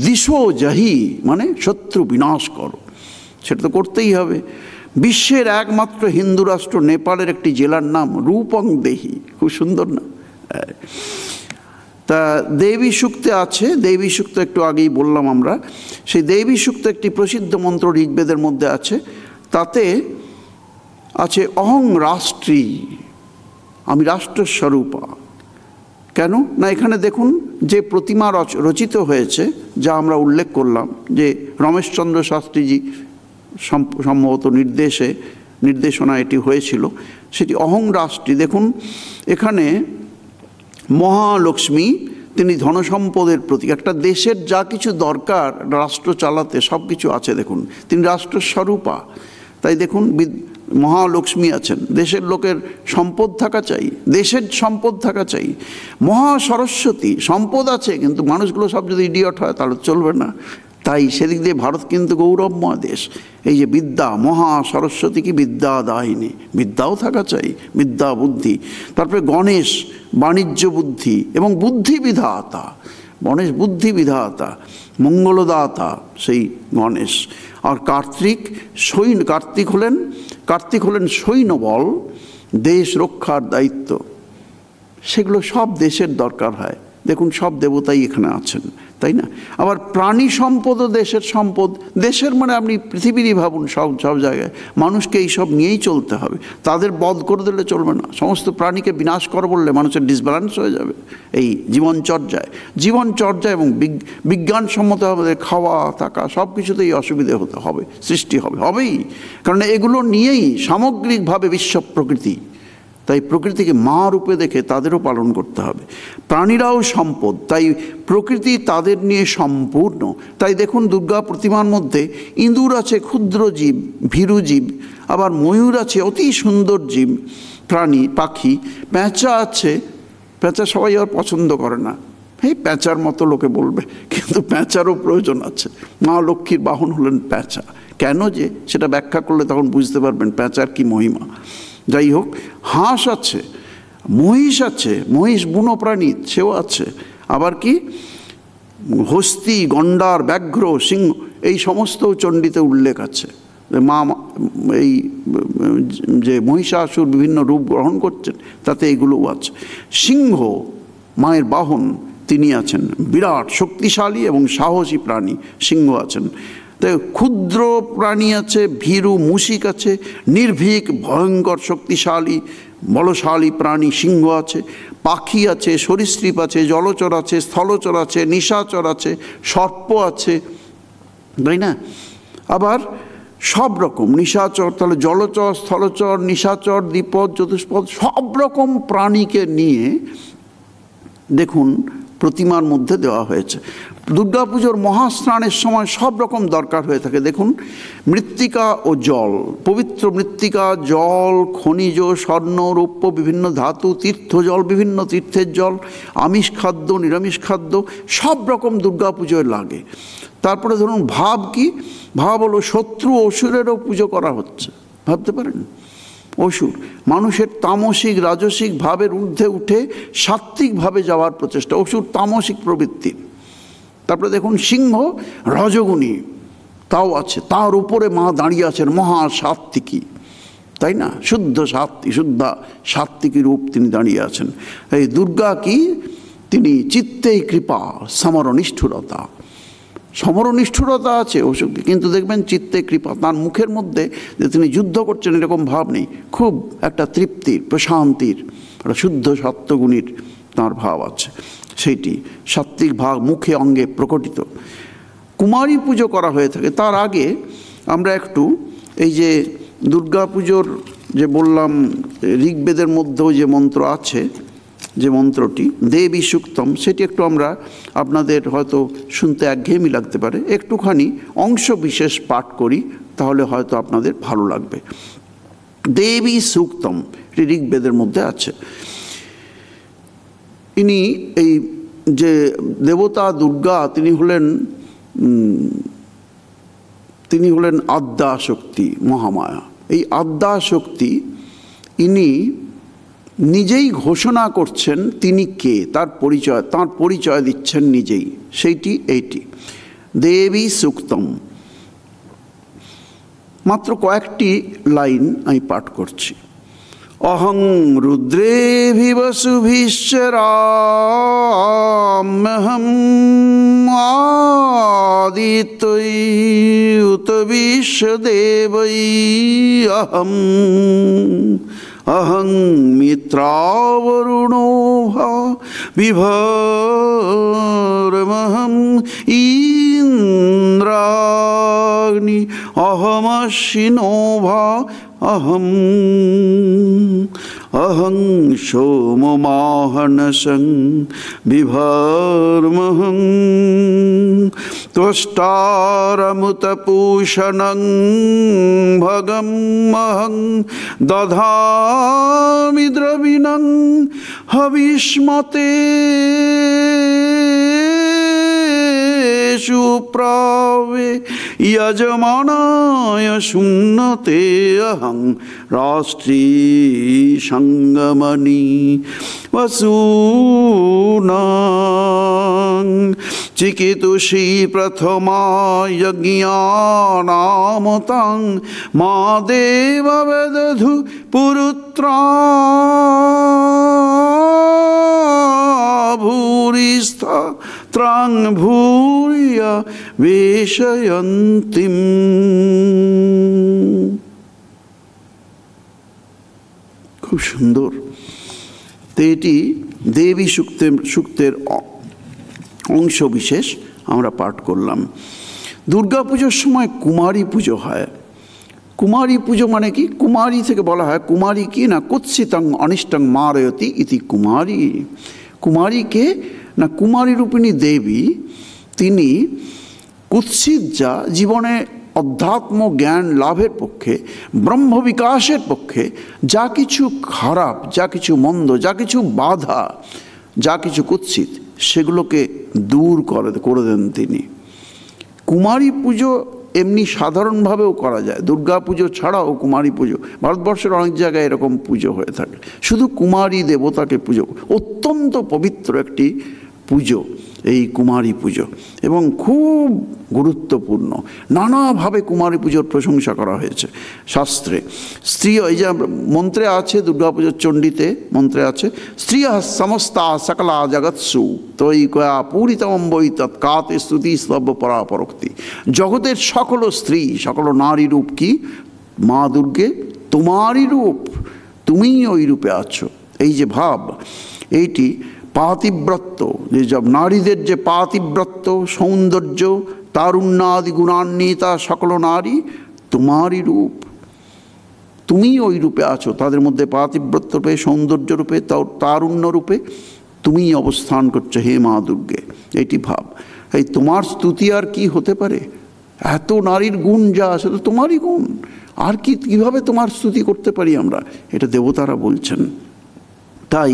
দিশো জাহি মানে শত্রু বিনাশ করো, সেটা তো করতেই হবে। বিশ্বের একমাত্র হিন্দু রাষ্ট্র নেপালের একটি জেলার নাম রূপং দেহি, খুব সুন্দর না? তা দেবী সূক্তে আছে, দেবী সূক্ত একটু আগেই বললাম আমরা। সেই দেবী সূক্ত একটি প্রসিদ্ধ মন্ত্র ঋগ্বেদের মধ্যে আছে। তাতে আছে অহং রাষ্ট্রী, আমি রাষ্ট্রস্বরূপা। কেন না, এখানে দেখুন যে প্রতিমা রচিত হয়েছে, যা আমরা উল্লেখ করলাম যে রমেশচন্দ্র শাস্ত্রীজি সম্ভবত নির্দেশনা এটি হয়েছিল, সেটি অহং রাষ্ট্রী। দেখুন এখানে মহালক্ষ্মী, তিনি ধনসম্পদের প্রতীক। একটা দেশের যা কিছু দরকার রাষ্ট্র চালাতে সব কিছু আছে, দেখুন তিনি রাষ্ট্রস্বরূপা। তাই দেখুন মহালক্ষ্মী আছেন। দেশের লোকের সম্পদ থাকা চাই, দেশের সম্পদ থাকা চাই। মহা সরস্বতী, সম্পদ আছে কিন্তু মানুষগুলো সব যদি ইডিয়ট হয় তাহলে চলবে না। তাই সেদিক দিয়ে ভারত কিন্তু গৌরবময় দেশ। এই যে বিদ্যা, মহা সরস্বতী কি বিদ্যা দায়িনী, বিদ্যাও থাকা চাই, বিদ্যা বুদ্ধি। তারপরে গণেশ, বাণিজ্য বুদ্ধি এবং বুদ্ধি বিধাতা। গণেশ বুদ্ধি বিধাতা, মঙ্গলদাতা সেই গণেশ। আর কার্তিক হলেন সৈন্যবল, দেশ রক্ষার দায়িত্ব। সেগুলো সব দেশের দরকার হয়। দেখুন সব দেবতাই এখানে আছেন, তাই না? আবার প্রাণী সম্পদও দেশের সম্পদ। দেশের মানে আপনি পৃথিবীরই ভাবুন, সব জায়গায় মানুষকে এইসব নিয়েই চলতে হবে। তাদের বধ করে দিলে চলবে না, সমস্ত প্রাণীকে বিনাশ করে বললে মানুষের ডিসব্যালেন্স হয়ে যাবে। এই জীবনচর্যা এবং বিজ্ঞানসম্মত আমাদের খাওয়া থাকা সব কিছুতেই অসুবিধে সৃষ্টি হবেই। কারণ এগুলো নিয়েই সামগ্রিকভাবে বিশ্ব প্রকৃতি তাই প্রকৃতিকে মা রূপে দেখে তাদেরও পালন করতে হবে। প্রাণীরাও সম্পদ, তাই প্রকৃতি তাদের নিয়ে সম্পূর্ণ। তাই দেখুন দুর্গা প্রতিমার মধ্যে ইঁদুর আছে, ক্ষুদ্র জীব, ভীরু জীব, আবার ময়ূর আছে, অতি সুন্দর জীব, প্রাণী, পাখি, পেঁচা আছে। পেঁচা সবাই আর পছন্দ করে না, এই পেঁচার মতো লোকে বলবে, কিন্তু পেঁচারও প্রয়োজন আছে। মা লক্ষ্মীর বাহন হলেন পেঁচা। কেন যে সেটা ব্যাখ্যা করলে তখন বুঝতে পারবেন পেঁচার কি মহিমা। যাই হোক, হাঁস আছে, মহিষ আছে, মহিষ বুনো প্রাণী, সেও আছে। আবার কি হস্তি, গন্ডার, ব্যাঘ্র, সিংহ, এই সমস্ত চণ্ডীতে উল্লেখ আছে। মা এই যে মহিষাসুর বিভিন্ন রূপ গ্রহণ করছেন তাতে এইগুলোও আছে। সিংহ মায়ের বাহন, তিনি আছেন বিরাট শক্তিশালী এবং সাহসী প্রাণী, সিংহ আছেন। তাই ক্ষুদ্র প্রাণী আছে, ভীরু, মূষিক আছে, নির্ভীক, ভয়ঙ্কর শক্তিশালী বলশালী প্রাণী সিংহ আছে। পাখি আছে, সরীসৃপ আছে, জলচর আছে, স্থলচর আছে, নিশাচর আছে, সর্প আছে, তাই না? আবার সব রকম নিশাচর, তাহলে জলচর, স্থলচর, নিশাচর, দ্বিপদ, চতুষ্পদ, সব রকম প্রাণীকে নিয়ে দেখুন প্রতিমার মধ্যে দেওয়া হয়েছে। দুর্গাপুজোর মহাস্নানের সময় সব রকম দরকার হয়ে থাকে। দেখুন মৃত্তিকা ও জল, পবিত্র মৃত্তিকা, জল, খনিজ, স্বর্ণ, রৌপ্য, বিভিন্ন ধাতু, তীর্থ জল, বিভিন্ন তীর্থের জল, আমিষ খাদ্য, নিরামিষ খাদ্য, সব রকম দুর্গাপুজোয় লাগে। তারপরে ধরুন ভাব কি? ভাব হলো শত্রু অসুরেরও পুজো করা হচ্ছে, ভাবতে পারেন? অসুর মানুষের তামসিক রাজসিক ভাবের ঊর্ধ্বে উঠে সাত্ত্বিকভাবে যাওয়ার প্রচেষ্টা, অসুর তামসিক প্রবৃত্তির। তারপরে দেখুন সিংহ রজগুণী, তাও আছে, তার উপরে মা দাঁড়িয়ে আছেন মহা সাত্ত্বিকী, তাই না? শুদ্ধ সাত্ত্বিকী রূপ তিনি দাঁড়িয়ে আছেন। এই দুর্গা কি? তিনি চিত্তেই কৃপা সমরনিষ্ঠুরতা, সমরনিষ্ঠুরতা আছে অসুরকে, কিন্তু দেখবেন চিত্তে কৃপা। তার মুখের মধ্যে যে তিনি যুদ্ধ করছেন এরকম ভাব নেই, খুব একটা তৃপ্তির, প্রশান্তির, একটা শুদ্ধ সত্যগুণীর তাঁর ভাব আছে। সেইটি সাত্ত্বিক ভাব মুখে অঙ্গে প্রকটিত। কুমারী পুজো করা হয়ে থাকে। তার আগে আমরা একটু এই যে দুর্গা পুজোর যে বললাম ঋগ্বেদের মধ্যেও যে মন্ত্র আছে, যে মন্ত্রটি দেবী সুক্তম, সেটি একটু আমরা আপনাদের হয়তো শুনতে একঘেয়েমি লাগতে পারে, একটুখানি অংশ বিশেষ পাঠ করি, তাহলে হয়তো আপনাদের ভালো লাগবে। দেবী সুক্তম এটি ঋগ্বেদের মধ্যে আছে। ইনি এই যে দেবতা দুর্গা, তিনি হলেন আদ্যা শক্তি, মহামায়া। এই আদ্যা শক্তি ইনি নিজেই ঘোষণা করছেন তিনি কে, তার পরিচয় দিচ্ছেন নিজেই, সেইটি এইটি দেবী সুক্তম। মাত্র কয়েকটি লাইন আমি পাঠ করছি। অহং রুদ্রেভি বসুভিশ্চরাম্যহং আদিত্যৈ উত বিশ্বদেবৈ অহং অহং মিত্রাবরুণো ভা বিভরমহং ইন্দ্রাগ্নি অহমশ্বিনো ভা অহং অহং সোমমাহনসং বিভর্মহং ত্বষ্টারমুতপূষণং ভগম অহং দধামি দ্রবিণং হবিষ্মতে সুপ্রাবে যজমানায় শূন্যতে অহং রাষ্ট্রী সঙ্গমণি বসূনাং চিকিতুষী প্রথমা যজ্ঞানামতাং মা দেব বেদধু পুরুত্রা ভূরিস্থা ত্রাং ভূরিয়া বেশয়ন্তিম। খুব সুন্দর। তো এটি দেবী সূক্তের অংশ বিশেষ আমরা পাঠ করলাম। দুর্গা পুজোর সময় কুমারী পুজো হয়। কুমারী পুজো মানে কি? কুমারী থেকে বলা হয়, কুমারী কি না, কুৎসিতং অনিষ্টং মারয়তি ইতি কুমারী। কুমারীকে না, কুমারী রূপিণী দেবী তিনি কুৎসিত যা জীবনে অধ্যাত্ম জ্ঞান লাভের পক্ষে, ব্রহ্ম বিকাশের পক্ষে যা কিছু খারাপ, যা কিছু মন্দ, যা কিছু বাধা, যা কিছু কুৎসিত, সেগুলোকে দূর করে দেন তিনি। কুমারী পুজো এমনি সাধারণভাবেও করা যায়, দুর্গা পুজো ছাড়াও কুমারী পুজো, ভারতবর্ষের অনেক জায়গায় এরকম পুজো হয়ে থাকে। শুধু কুমারী দেবতাকে পুজো, অত্যন্ত পবিত্র একটি পুজো এই কুমারী পুজো, এবং খুব গুরুত্বপূর্ণ। নানাভাবে কুমারী পুজোর প্রশংসা করা হয়েছে শাস্ত্রে। স্ত্রী, এই যে মন্ত্রে আছে, দুর্গা পুজোর চণ্ডীতে মন্ত্রে আছে, স্ত্রিয় সমস্তা সকলা জগৎসু তৈ কয়া পূরিতম বৈ তৎকাতে স্তুতি স্তব্য পরাপরক্তি। জগতের সকল স্ত্রী, সকল নারী রূপ কি? মা দুর্গে তোমারই রূপ, তুমিই ওই রূপে আছো। এই যে ভাব, এইটি পাতিব্রত্য, যে নারীদের যে পাতিব্রত্য, সৌন্দর্য, তারুণ্যাদি গুণান্বিতা সকল নারী তোমারই রূপ, তুমি ওই রূপে আছো। তাদের মধ্যে পাতিব্রত্য রূপে, সৌন্দর্য রূপে, তারুণ্য রূপে তুমিই অবস্থান করছো হে মা দুর্গে। এটি ভাব। এই তোমার স্তুতি আর কি হতে পারে? এত নারীর গুণ যা আছে তো তোমারই গুণ, আর কি, কীভাবে তোমার স্তুতি করতে পারি আমরা? এটা দেবতারা বলছেন। তাই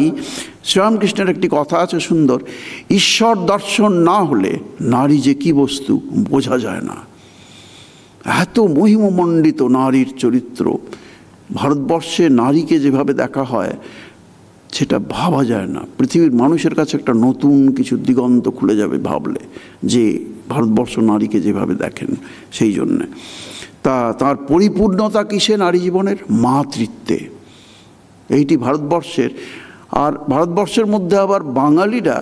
শ্রীরামকৃষ্ণের একটি কথা আছে সুন্দর, ঈশ্বর দর্শন না হলে নারী যে কী বস্তু বোঝা যায় না। এত মহিমমণ্ডিত নারীর চরিত্র, ভারতবর্ষে নারীকে যেভাবে দেখা হয় সেটা ভাবা যায় না। পৃথিবীর মানুষের কাছে একটা নতুন কিছু দিগন্ত খুলে যাবে ভাবলে, যে ভারতবর্ষ নারীকে যেভাবে দেখেন। সেই জন্যে তার পরিপূর্ণতা কিসে? নারী জীবনের মাতৃত্বে। এইটি ভারতবর্ষের। আর ভারতবর্ষের মধ্যে আবার বাঙালিরা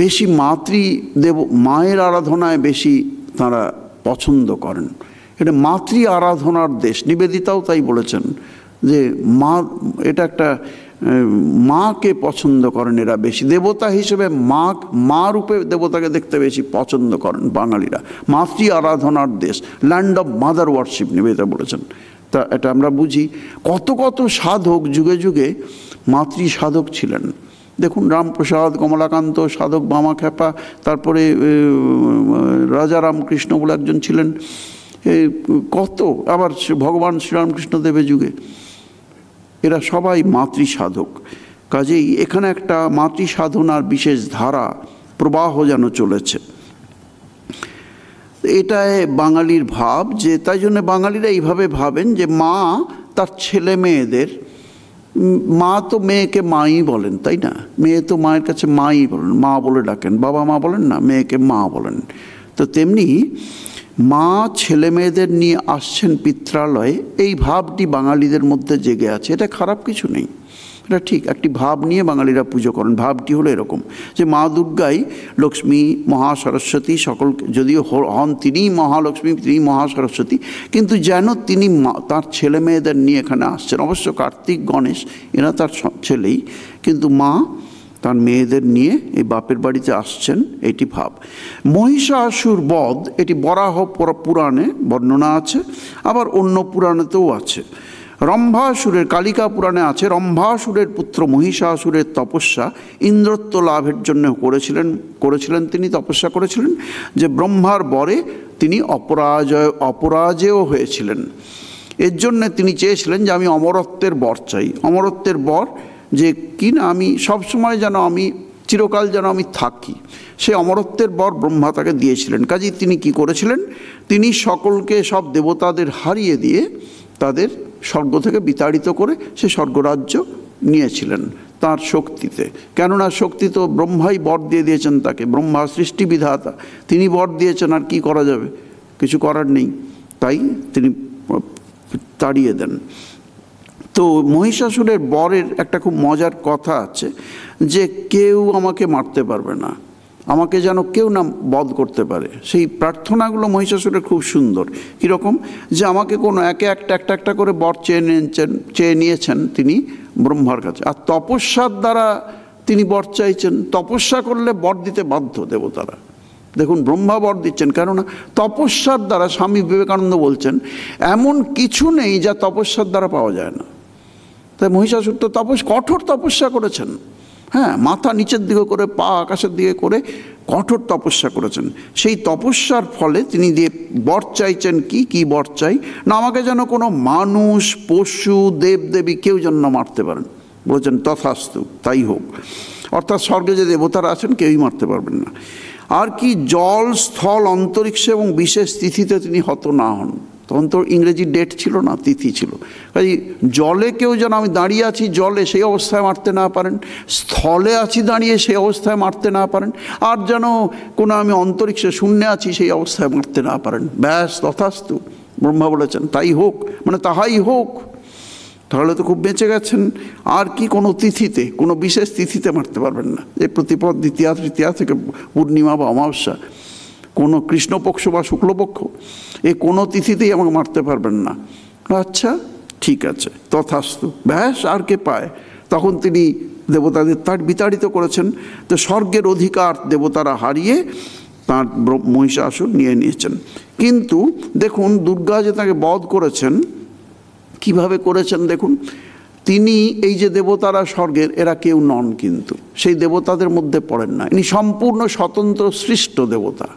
বেশি মায়ের আরাধনায় বেশি তারা পছন্দ করেন। এটা মাতৃ আরাধনার দেশ। নিবেদিতাও তাই বলেছেন যে মা, এটা একটা মাকে পছন্দ করেন এরা বেশি। দেবতা হিসেবে মা রূপে দেবতাকে দেখতে বেশি পছন্দ করেন বাঙালিরা। মাতৃ আরাধনার দেশ, land of mother worship Nivedita বলেছেন। তা এটা আমরা বুঝি। কত কত সাধক যুগে যুগে মাতৃ সাধক ছিলেন। দেখুন, রামপ্রসাদ, কমলাকান্ত সাধক, বামাখ্যাপা, তারপরে রাজা রামকৃষ্ণ বলে একজন ছিলেন, কত, আবার ভগবান শ্রীরামকৃষ্ণদেবের যুগে, এরা সবাই মাতৃ সাধক। কাজেই এখানে একটা মাতৃ সাধনার বিশেষ ধারা প্রবাহ যেন চলেছে। এটাই বাঙালির ভাব, যে তাই জন্য বাঙালিরা এইভাবে ভাবেন যে মা তার ছেলে মেয়েদের, মা তো মেয়েকে মাই বলেন, তাই না? মেয়ে তো মায়ের কাছে মাই বলেন, মা বলে ডাকেন, বাবা মা বলেন না, মেয়েকে মা বলেন। তো তেমনি মা ছেলে মেয়েদের নিয়ে আসছেন পিত্রালয়ে, এই ভাবটি বাঙালিদের মধ্যে জেগে আছে। এটা খারাপ কিছু নেই, এটা ঠিক। একটি ভাব নিয়ে বাঙালিরা পুজো করেন। ভাবটি হলো এরকম যে মা দুর্গাই লক্ষ্মী, মহাসরস্বতী, সকল, যদিও হন তিনিই মহালক্ষ্মী, তিনি মহাসরস্বতী, কিন্তু যেন তিনি তার ছেলে মেয়েদের নিয়ে এখানে আসছেন। অবশ্য কার্তিক, গণেশ এরা তার ছেলেই, কিন্তু মা তার মেয়েদের নিয়ে এই বাপের বাড়িতে আসছেন, এটি ভাব। মহিষাসুর বধ, এটি বরাহ পুরাণে বর্ণনা আছে, আবার অন্য পুরাণেতেও আছে। রম্ভাসুরের, কালিকা পুরাণে আছে, রম্ভাসুরের পুত্র মহিষাসুরের তপস্যা ইন্দ্রত্ব লাভের জন্য করেছিলেন তিনি তপস্যা করেছিলেন, যে ব্রহ্মার বরে তিনি অপরাজেয় হয়েছিলেন। এর জন্য তিনি চেয়েছিলেন যে আমি অমরত্বের বর চাই। অমরত্বের বর যে কি না, আমি সবসময় যেন, আমি চিরকাল যেন আমি থাকি, সে অমরত্বের বর ব্রহ্মা তাকে দিয়েছিলেন। কাজেই তিনি কি করেছিলেন? তিনি সকলকে, সব দেবতাদের হারিয়ে দিয়ে তাদের স্বর্গ থেকে বিতাড়িত করে সে স্বর্গরাজ্য নিয়েছিলেন তার শক্তিতে। কেননা শক্তি তো ব্রহ্মাই বর দিয়ে দিয়েছেন তাকে, ব্রহ্মা সৃষ্টি বিধাতা, তিনি বর দিয়েছেন, আর কি করা যাবে? কিছু করার নেই। তাই তিনি তাড়িয়ে দেন। তো মহিষাসুরের বরের একটা খুব মজার কথা আছে, যে কেউ আমাকে মারতে পারবে না, আমাকে যেন কেউ না বধ করতে পারে। সেই প্রার্থনাগুলো মহিষাসুরের খুব সুন্দর। কীরকম? যে আমাকে কোনো একটা করে বর চেয়ে নিয়েছেন তিনি ব্রহ্মার কাছে, আর তপস্যার দ্বারা তিনি বর চাইছেন। তপস্যা করলে বর দিতে বাধ্য দেবতারা, দেখুন ব্রহ্মা বর দিচ্ছেন, কেননা তপস্যার দ্বারা, স্বামী বিবেকানন্দ বলছেন, এমন কিছু নেই যা তপস্যার দ্বারা পাওয়া যায় না। তাই মহিষাসুর তো কঠোর তপস্যা করেছেন, হ্যাঁ, মাথা নিচের দিকে করে, পা আকাশের দিকে করে কঠোর তপস্যা করেছেন। সেই তপস্যার ফলে তিনি দিয়ে বর চাইছেন, কি বর চাই না, আমাকে যেন কোনো মানুষ, পশু, দেবদেবী কেউ যেন না মারতে পারেন। বলেছেন তথাস্তু, তাই হোক। অর্থাৎ স্বর্গে যে দেবতারা আছেন কেউই মারতে পারবেন না। আর কি, জল, স্থল, অন্তরিক্ষে এবং বিশেষ তিথিতে তিনি হত না হন। তখন তো ইংরেজি ডেট ছিল না, তিথি ছিল। কাজে জলে কেউ যেন, আমি দাঁড়িয়ে আছি জলে, সেই অবস্থায় মারতে না পারেন, স্থলে আছি দাঁড়িয়ে সেই অবস্থায় মারতে না পারেন, আর যেন কোনো আমি অন্তরিক্ষে শূন্যে আছি সেই অবস্থায় মারতে না পারেন। ব্যাস, তথাস্তু। ব্রহ্মা বলেছেন তাই হোক, মানে তাহাই হোক। তাহলে তো খুব বেঁচে গেছেন। আর কি, কোনো তিথিতে, কোনো বিশেষ তিথিতে মারতে পারবেন না, যে প্রতিপদ, দ্বিতীয়া, তৃতীয়া থেকে পূর্ণিমা বা অমাবস্যা, কোনো কৃষ্ণপক্ষ বা শুক্লপক্ষ, এই কোনো তিথিতেই আমাকে মারতে পারবেন না। আচ্ছা ঠিক আছে, তথাস্তু। ব্যাস, আর কে পায়? তখন তিনি দেবতাদের তার বিতাড়িত করেছেন। তো স্বর্গের অধিকার দেবতারা হারিয়ে তাঁর মহিষাসুর নিয়ে নিয়েছেন। কিন্তু দেখুন, দুর্গা যে তাকে বধ করেছেন, কিভাবে করেছেন দেখুন। তিনি, এই যে দেবতারা স্বর্গের, এরা কেউ নন, কিন্তু সেই দেবতাদের মধ্যে পড়েন না। ইনি সম্পূর্ণ স্বতন্ত্র সৃষ্ট দেবতা,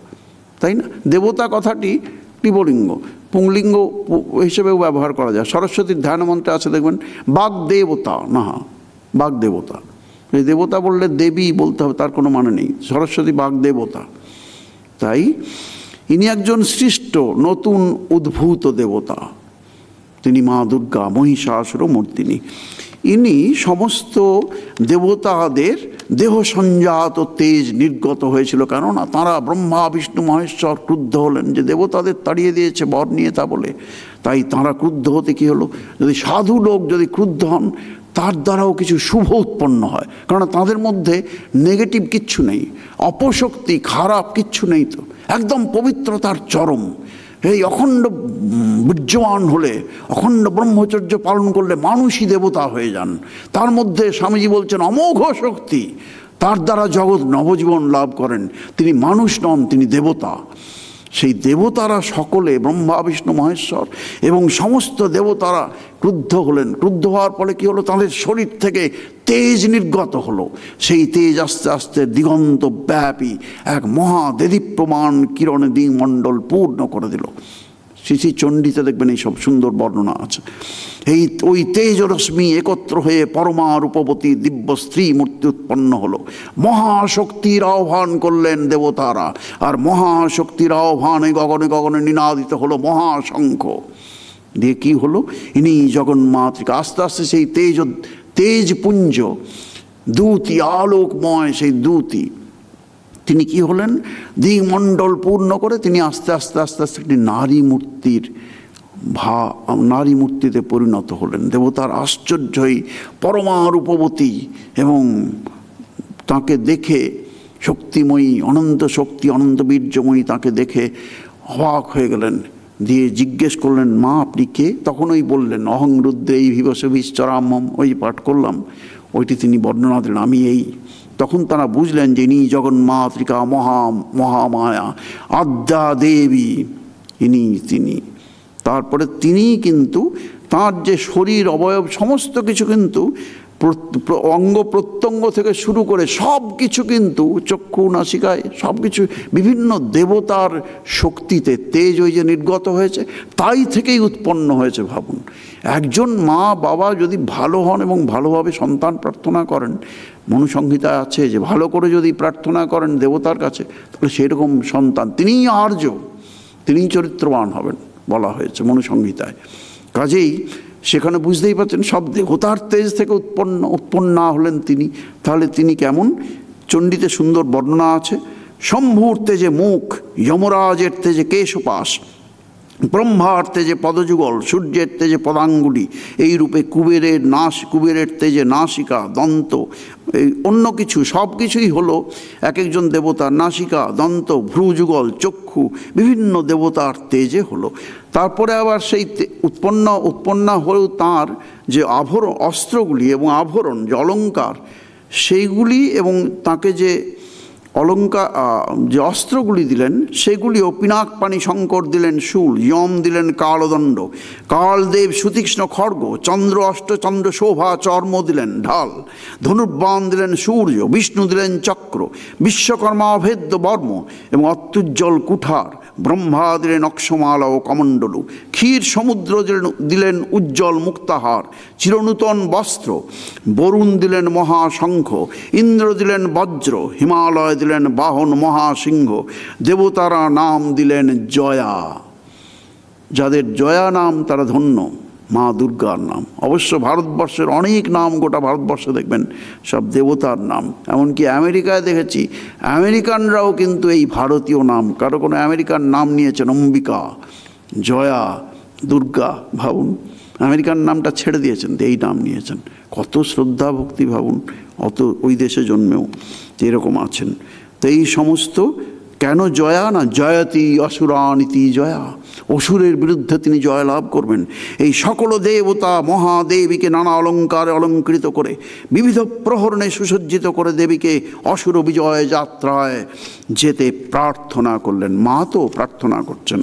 তাই না? দেবতা কথাটি ক্লিবলিঙ্গ, পুংলিঙ্গ হিসেবেও ব্যবহার করা যায়। সরস্বতীর ধ্যান মন্ত্রে আছে দেখবেন, বাগদেবতা, না বাগদেবতা। এই দেবতা বললে দেবী বলতে হবে, তার কোনো মানে নেই। সরস্বতী বাগদেবতা। তাই ইনি একজন সৃষ্ট নতুন উদ্ভূত দেবতা। তিনি মা দুর্গা, মহিষাসুর মূর্তিনি। ইনি সমস্ত দেবতাদের দেহ সঞ্জাত তেজ নির্গত হয়েছিল, কেননা তাঁরা ব্রহ্মা, বিষ্ণু, মহেশ্বর ক্রুদ্ধ হলেন যে দেবতাদের তাড়িয়ে দিয়েছে বর নিয়ে, তা বলে। তাই তাঁরা ক্রুদ্ধ হতে কী হলো, যদি সাধু লোক যদি ক্রুদ্ধ হন, তার দ্বারাও কিছু শুভ উৎপন্ন হয়, কারণ তাদের মধ্যে নেগেটিভ কিচ্ছু নেই, অপশক্তি, খারাপ কিচ্ছু নেই, তো একদম পবিত্রতার চরম। এই অখণ্ড বীর্যমান হলে, অখণ্ড ব্রহ্মচর্য পালন করলে মানুষই দেবতা হয়ে যান। তার মধ্যে স্বামীজি বলছেন অমোঘ শক্তি, তার দ্বারা জগৎ নবজীবন লাভ করেন। তিনি মানুষ নন, তিনি দেবতা। সেই দেবতারা সকলে, ব্রহ্মা, বিষ্ণু, মহেশ্বর এবং সমস্ত দেবতারা ক্রুদ্ধ হলেন। ক্রুদ্ধ হওয়ার ফলে কী হলো, তাদের শরীর থেকে তেজ নির্গত হলো। সেই তেজ আস্তে আস্তে দিগন্ত ব্যাপী এক মহা দেদীপ্যমান কিরণে দিমণ্ডল পূর্ণ করে দিল। শ্রী চণ্ডীতে দেখবেন এই সব সুন্দর বর্ণনা আছে। ওই তেজরশ্মি একত্র হয়ে পরমা রূপবতী দিব্য স্ত্রী মূর্তি উৎপন্ন হলো। মহাশক্তির আহ্বান করলেন দেবতারা, আর মহাশক্তির আহ্বানে গগনে গগনে নিনাদিত হলো মহাশঙ্খ। দিয়ে কী হলো, ইনি জগন্মাতৃকা। আস্তে আস্তে সেই তেজপুঞ্জ দূতি, আলোকময় সেই দূতি, তিনি কি হলেন, দিমণ্ডল পূর্ণ করে তিনি আস্তে আস্তে আস্তে আস্তে একটি নারী মূর্তিতে পরিণত হলেন। দেবতার আশ্চর্যই পরমা রূপবতী, এবং তাকে দেখে শক্তিময়ী, অনন্ত শক্তি, অনন্ত বীর্যময়ী, তাকে দেখে অবাক হয়ে গেলেন। দিয়ে জিজ্ঞেস করলেন, মা আপনি কে? তখন ওই বললেন, অহং রুদ্রেই ভিবস বিশ্বরামম, ওই পাঠ করলাম, ওইটি তিনি বর্ণনা দিলেন, আমি এই। তখন তারা বুঝলেন যে ইনি জগন্মাতৃকা, মহামায়া, আদ্যা দেবী, তিনি। তারপরে তিনি কিন্তু তাঁর যে শরীর, অবয়ব, সমস্ত কিছু কিন্তু অঙ্গ প্রত্যঙ্গ থেকে শুরু করে সব কিছু কিন্তু চক্ষু, নাসিকায় সব কিছু বিভিন্ন দেবতার শক্তিতে তেজ ওই যে নির্গত হয়েছে, তাই থেকেই উৎপন্ন হয়েছে। ভাবুন, একজন মা বাবা যদি ভালো হন এবং ভালোভাবে সন্তান প্রার্থনা করেন, মনুসংহিতায় আছে যে ভালো করে যদি প্রার্থনা করেন দেবতার কাছে, তাহলে সেরকম সন্তান, তিনিই আর্য, তিনিই চরিত্রবান হবেন বলা হয়েছে মনুসংহিতায়। কাজেই সেখানে বুঝতেই পারছেন, সব দেবতার তেজ থেকে উৎপন্ন হলেন তিনি। তাহলে তিনি কেমন? চণ্ডীতে সুন্দর বর্ণনা আছে। শম্ভুর তেজে মুখ, যমরাজের তেজে কেশপাশ, ব্রহ্মার তেজে পদযুগল, সূর্যের তেজে পদাঙ্গুলি, এই রূপে কুবেরের তেজে নাসিকা, দন্ত, এই অন্য কিছু সব কিছুই হলো এক একজন দেবতার নাসিকা, দন্ত, ভ্রুযুগল, চক্ষু, বিভিন্ন দেবতার তেজে হলো। তারপরে আবার সেই উৎপন্ন হলেও তাঁর যে অস্ত্রগুলি এবং আভরণ, যে অলঙ্কার, সেইগুলি, এবং তাকে যে অলঙ্কার যে অস্ত্রগুলি দিলেন সেগুলিও পিনাক পানি শঙ্কর দিলেন শূল, যম দিলেন কালদণ্ড, কালদেব সুতীক্ষ্ণ খড়গ, চন্দ্র অষ্টচন্দ্র শোভা চর্ম দিলেন ঢাল, ধনুর্বাণ দিলেন সূর্য, বিষ্ণু দিলেন চক্র, বিশ্বকর্মা অভেদ্য বর্ম এবং অত্যুজ্জ্বল কুঠার, ব্রহ্মা দিলেন অক্ষমালা ও কমণ্ডলু, ক্ষীর সমুদ্র দিলেন উজ্জ্বল মুক্তাহার, চিরনূতন বস্ত্র, বরুণ দিলেন মহাশঙ্খ, ইন্দ্র দিলেন বজ্র, হিমালয় দিলেন বাহন মহাসিংহ, দেবতারা নাম দিলেন জয়া। যাদের জয়া নাম তারা ধন্য, মা দুর্গার নাম। অবশ্য ভারতবর্ষের অনেক নাম, গোটা ভারতবর্ষে দেখবেন সব দেবতার নাম। এমনকি আমেরিকায় দেখেছি আমেরিকানরাও কিন্তু এই ভারতীয় নাম, কারো কোনো আমেরিকান নাম নিয়েছেন অম্বিকা, জয়া, দুর্গা। ভাবুন, আমেরিকান নামটা ছেড়ে দিয়েছেন, এই নাম নিয়েছেন। কত শ্রদ্ধা ভক্তি ভাবুন, অত ওই দেশে জন্মেও এরকম আছেন। তো এই সমস্ত কেন জয়া না, জয়তি অসুরানীতি জয়া, অসুরের বিরুদ্ধে তিনি জয়লাভ করবেন। এই সকল দেবতা মহাদেবীকে নানা অলঙ্কারে অলঙ্কৃত করে বিবিধ প্রহরণে সুসজ্জিত করে দেবীকে অসুর বিজয় যাত্রায় যেতে প্রার্থনা করলেন। মা তো প্রার্থনা করছেন।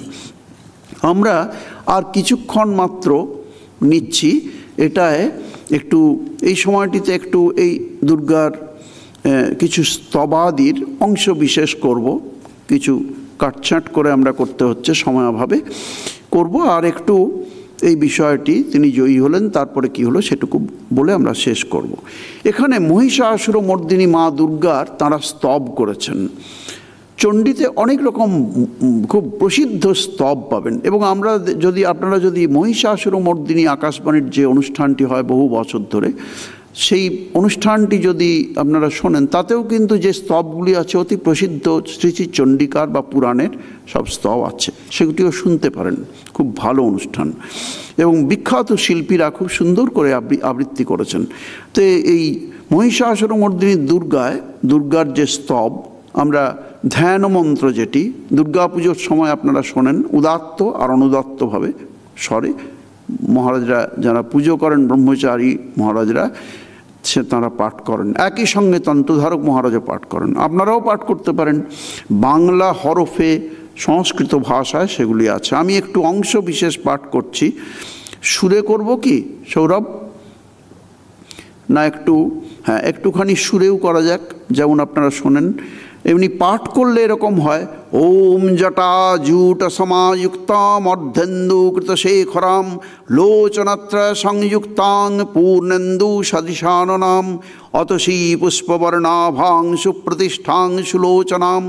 আমরা আর কিছুক্ষণ মাত্র নিচ্ছি, এটায় একটু এই সময়টিতে একটু এই দুর্গার কিছু স্তবাদির অংশ বিশেষ করব, কিছু কাটছাঁট করে আমরা করতে হচ্ছে, সময় অভাবে করব। আর একটু এই বিষয়টি তিনি জয়ী হলেন তারপরে কি হলো সেটুকু বলে আমরা শেষ করব। এখানে মহিষাসুরমর্দিনী মা দুর্গার তাঁরা স্তব করেছেন। চণ্ডীতে অনেক রকম খুব প্রসিদ্ধ স্তব পাবেন। এবং আমরা যদি আপনারা যদি মহিষাসুরমর্দিনী আকাশবাণীর যে অনুষ্ঠানটি হয় বহু বছর ধরে, সেই অনুষ্ঠানটি যদি আপনারা শোনেন, তাতেও কিন্তু যে স্তবগুলি আছে অতি প্রসিদ্ধ শ্রী শ্রী চণ্ডিকার বা পুরাণের সব স্তব আছে, সেগুলিও শুনতে পারেন। খুব ভালো অনুষ্ঠান এবং বিখ্যাত শিল্পীরা খুব সুন্দর করে আবৃত্তি করেছেন। তো এই মহিষাসুরমর্দিনী দুর্গার যে স্তব, আমরা ধ্যান মন্ত্র যেটি দুর্গা পুজোর সময় আপনারা শোনেন, উদাত্ত আর অনুদাত্তভাবে স্বরে মহারাজরা যারা পুজো করেন, ব্রহ্মচারী মহারাজরা তাঁরা পাঠ করেন। একই সঙ্গে তন্ত্রধারক মহারাজও পাঠ করেন, আপনারাও পাঠ করতে পারেন। বাংলা হরফে সংস্কৃত ভাষায় সেগুলি আছে। আমি একটু অংশ বিশেষ পাঠ করছি, সুরে করব কি সৌরভ? না একটুখানি সুরেও করা যাক, যেমন আপনারা শোনেন। এমনি পাঠ করলে এরকম হয়, ওম জটা জুট সমাযুক্তাম অর্ধেন্দু কৃত শেখরাম লোচনত্র সংযুক্তাং পূর্ণেন্দু সদিশাননাম অতসী পুষ্পবর্ণাভাং সুপ্রতিষ্ঠাং সুলোচনাম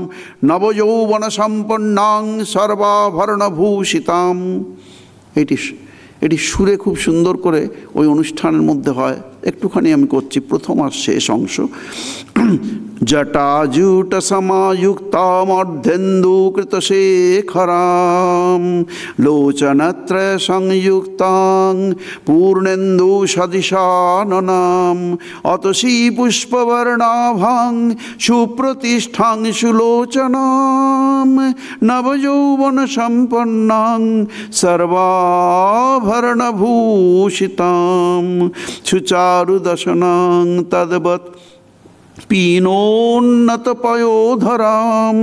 নবযৌবন সম্পন্নাং সর্বাভরণভূষিতাম। এটি সুরে খুব সুন্দর করে ওই অনুষ্ঠানের মধ্যে হয়। একটুখানি আমি করছি প্রথম আর শেষ অংশ। জটাজুট সমাযুক্তাম অর্ধেন্দু কৃত শেখরাম লোচনত্রয় সংযুক্তাং পূর্ণেন্দু সদিশাননাম অতসী পুষ্পবর্ণাভাং সুপ্রতিষ্ঠাং সুলোচনাম নবযৌবন সম্পন্নাং সর্বাভরণভূষিতাম সুচারুদশনাং তদ্বৎ পীনোন্নত পয়োধরাম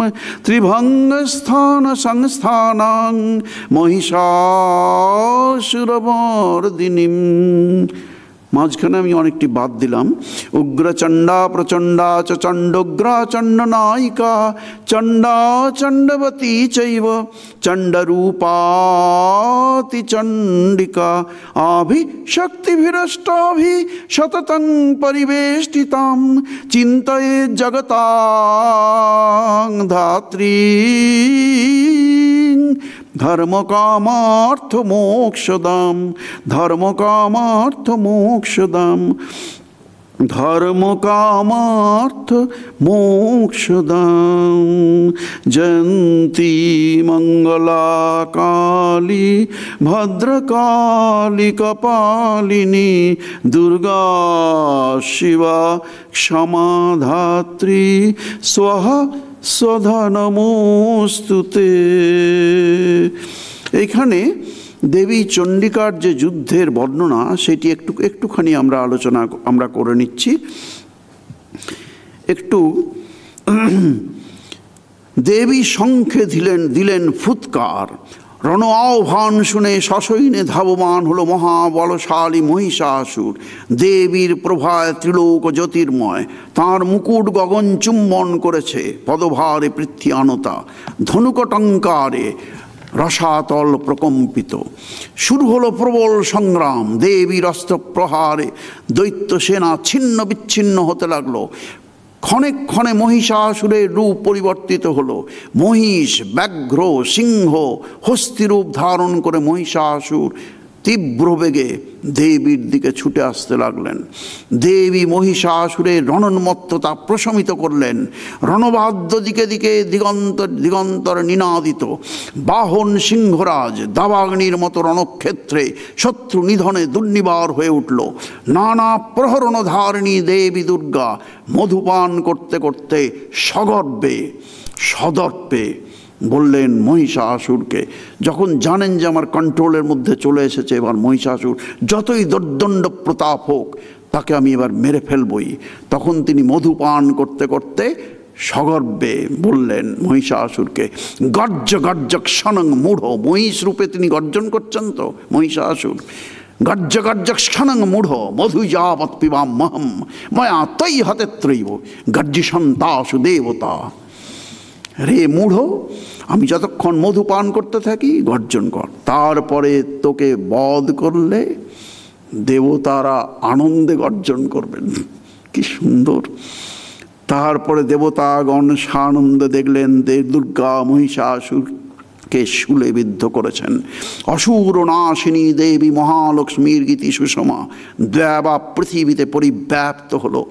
ত্রিভঙ্গস্থান সংস্থানাং মহিষাসুরমর্দিনীম। মাঝখানে আমি অনেকটি বাদ দিলাম। উগ্রচণ্ডা প্রচণ্ডা চ চণ্ডোগ্রা চণ্ডনায়িকা চণ্ডা চণ্ডবতী চৈব চণ্ডরূপাতি চণ্ডিকা আভিশক্তিভিরষ্টাভি সততং পরিবেষ্টিতাম চিন্তয়ে জগতাং ধাত্রী ধর্মকামার্থ মোক্ষদাম ধর্মকামার্থ মোক্ষদাম ধর্মকামার্থ মোক্ষদাম। জয়ন্তী মঙ্গলা কালী ভদ্রকালী কপালিনী দুর্গা শিবা ক্ষমা ধাত্রী স্বাহা সদা নমোস্তুতে। এইখানে দেবী চণ্ডিকার যে যুদ্ধের বর্ণনা সেটি একটুখানি আমরা করে নিচ্ছি। একটু দেবী শঙ্খে দিলেন ফুৎকার, রণ আহ্বান শুনে সসৈন্যে ধাবমান হলো মহাবলশালী মহিষাসুর। দেবীর প্রভায় ত্রিলোক জ্যোতির্ময়, তাঁর মুকুট গগন চুম্বন করেছে, পদভারে পৃথ্বী আনতা, ধনুকটঙ্কারে রসাতল প্রকম্পিত। শুরু হলো প্রবল সংগ্রাম, দেবীর অস্ত্র প্রহারে দৈত্য সেনা ছিন্ন বিচ্ছিন্ন হতে লাগলো। ক্ষণে ক্ষণে মহিষাসুরের রূপ পরিবর্তিত হলো। মহিষ, ব্যাঘ্র, সিংহ, হস্তিরূপ ধারণ করে মহিষাসুর তীব্র বেগে দেবীর দিকে ছুটে আসতে লাগলেন। দেবী মহিষাসুরের রণোন্মত্ততা প্রশমিত করলেন। রণবাদ্য দিকে দিকে দিগন্তর নিনাদিত। বাহন সিংহরাজ দাবাগ্নির মতো রণক্ষেত্রে শত্রু নিধনে দুর্নিবার হয়ে উঠল। নানা প্রহরণধারিণী দেবী দুর্গা মধুপান করতে করতে সদর্পে বললেন মহিষাসুরকে, যখন জানেন যে আমার কন্ট্রোলের মধ্যে চলে এসেছে, এবার মহিষাসুর যতই দর্দণ্ড প্রতাপ হোক তাকে আমি এবার মেরে ফেলবই, তখন তিনি মধুপান করতে করতে সগর্বে বললেন মহিষাসুরকে, গর্জ গর্জ ক্ষণং মূঢ়। মহিষ রূপে তিনি গর্জন করছেন তো মহিষাসুর। গর্জ গর্জ ক্ষণং মূঢ় মধু যাবৎ পিবাম্যহম ময়া তৈ হতেত্রৈব গর্জিষন্তাসু দেবতা। রে মূঢ়, আমি যতক্ষণ মধু পান করতে থাকি গর্জন কর, তারপরে তোকে বধ করলে দেবতারা আনন্দে গর্জন করবেন। কি সুন্দর! তারপরে দেবতাগণ সানন্দে দেখলেন দুর্গা মহিষাসুরকে শূলে বিদ্ধ করেছেন। অসুর নাশিনী দেবী মহালক্ষ্মীর গীতি সুষমা দেবা পৃথিবীতে পরিব্যাপ্ত হলো।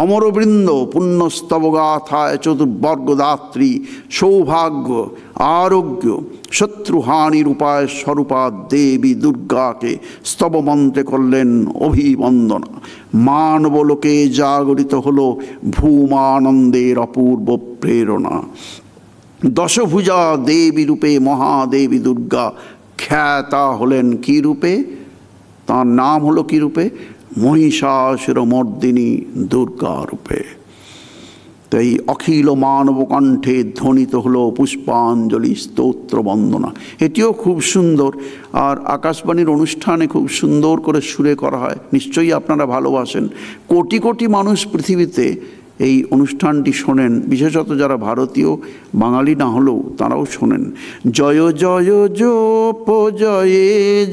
অমরবৃন্দ পুণ্যস্তবগাথায় চতুর্বর্গদাত্রী সৌভাগ্য আরোগ্য শত্রুহানির উপায় স্বরূপা দেবী দুর্গাকে স্তবমন্ত্রে করলেন অভিবন্দনা। মানবলোকে জাগরিত হলো ভূমানন্দের অপূর্ব প্রেরণা। দশভুজা দেবী রূপে মহাদেবী দুর্গা খ্যাতা হলেন কী রূপে? তার নাম হলো কী রূপে? মহিষাসুরমর্দিনী দুর্গা রূপে। তাই অখিল মানব কণ্ঠে ধ্বনিত হলো পুষ্পাঞ্জলি স্তোত্র বন্দনা। এটিও খুব সুন্দর, আর আকাশবাণীর অনুষ্ঠানে খুব সুন্দর করে সুরে করা হয়, নিশ্চয়ই আপনারা ভালোবাসেন। কোটি কোটি মানুষ পৃথিবীতে এই অনুষ্ঠানটি শোনেন, বিশেষত যারা ভারতীয় বাঙালি না হলেও তারাও শোনেন। জয় জয় জপ জয়ে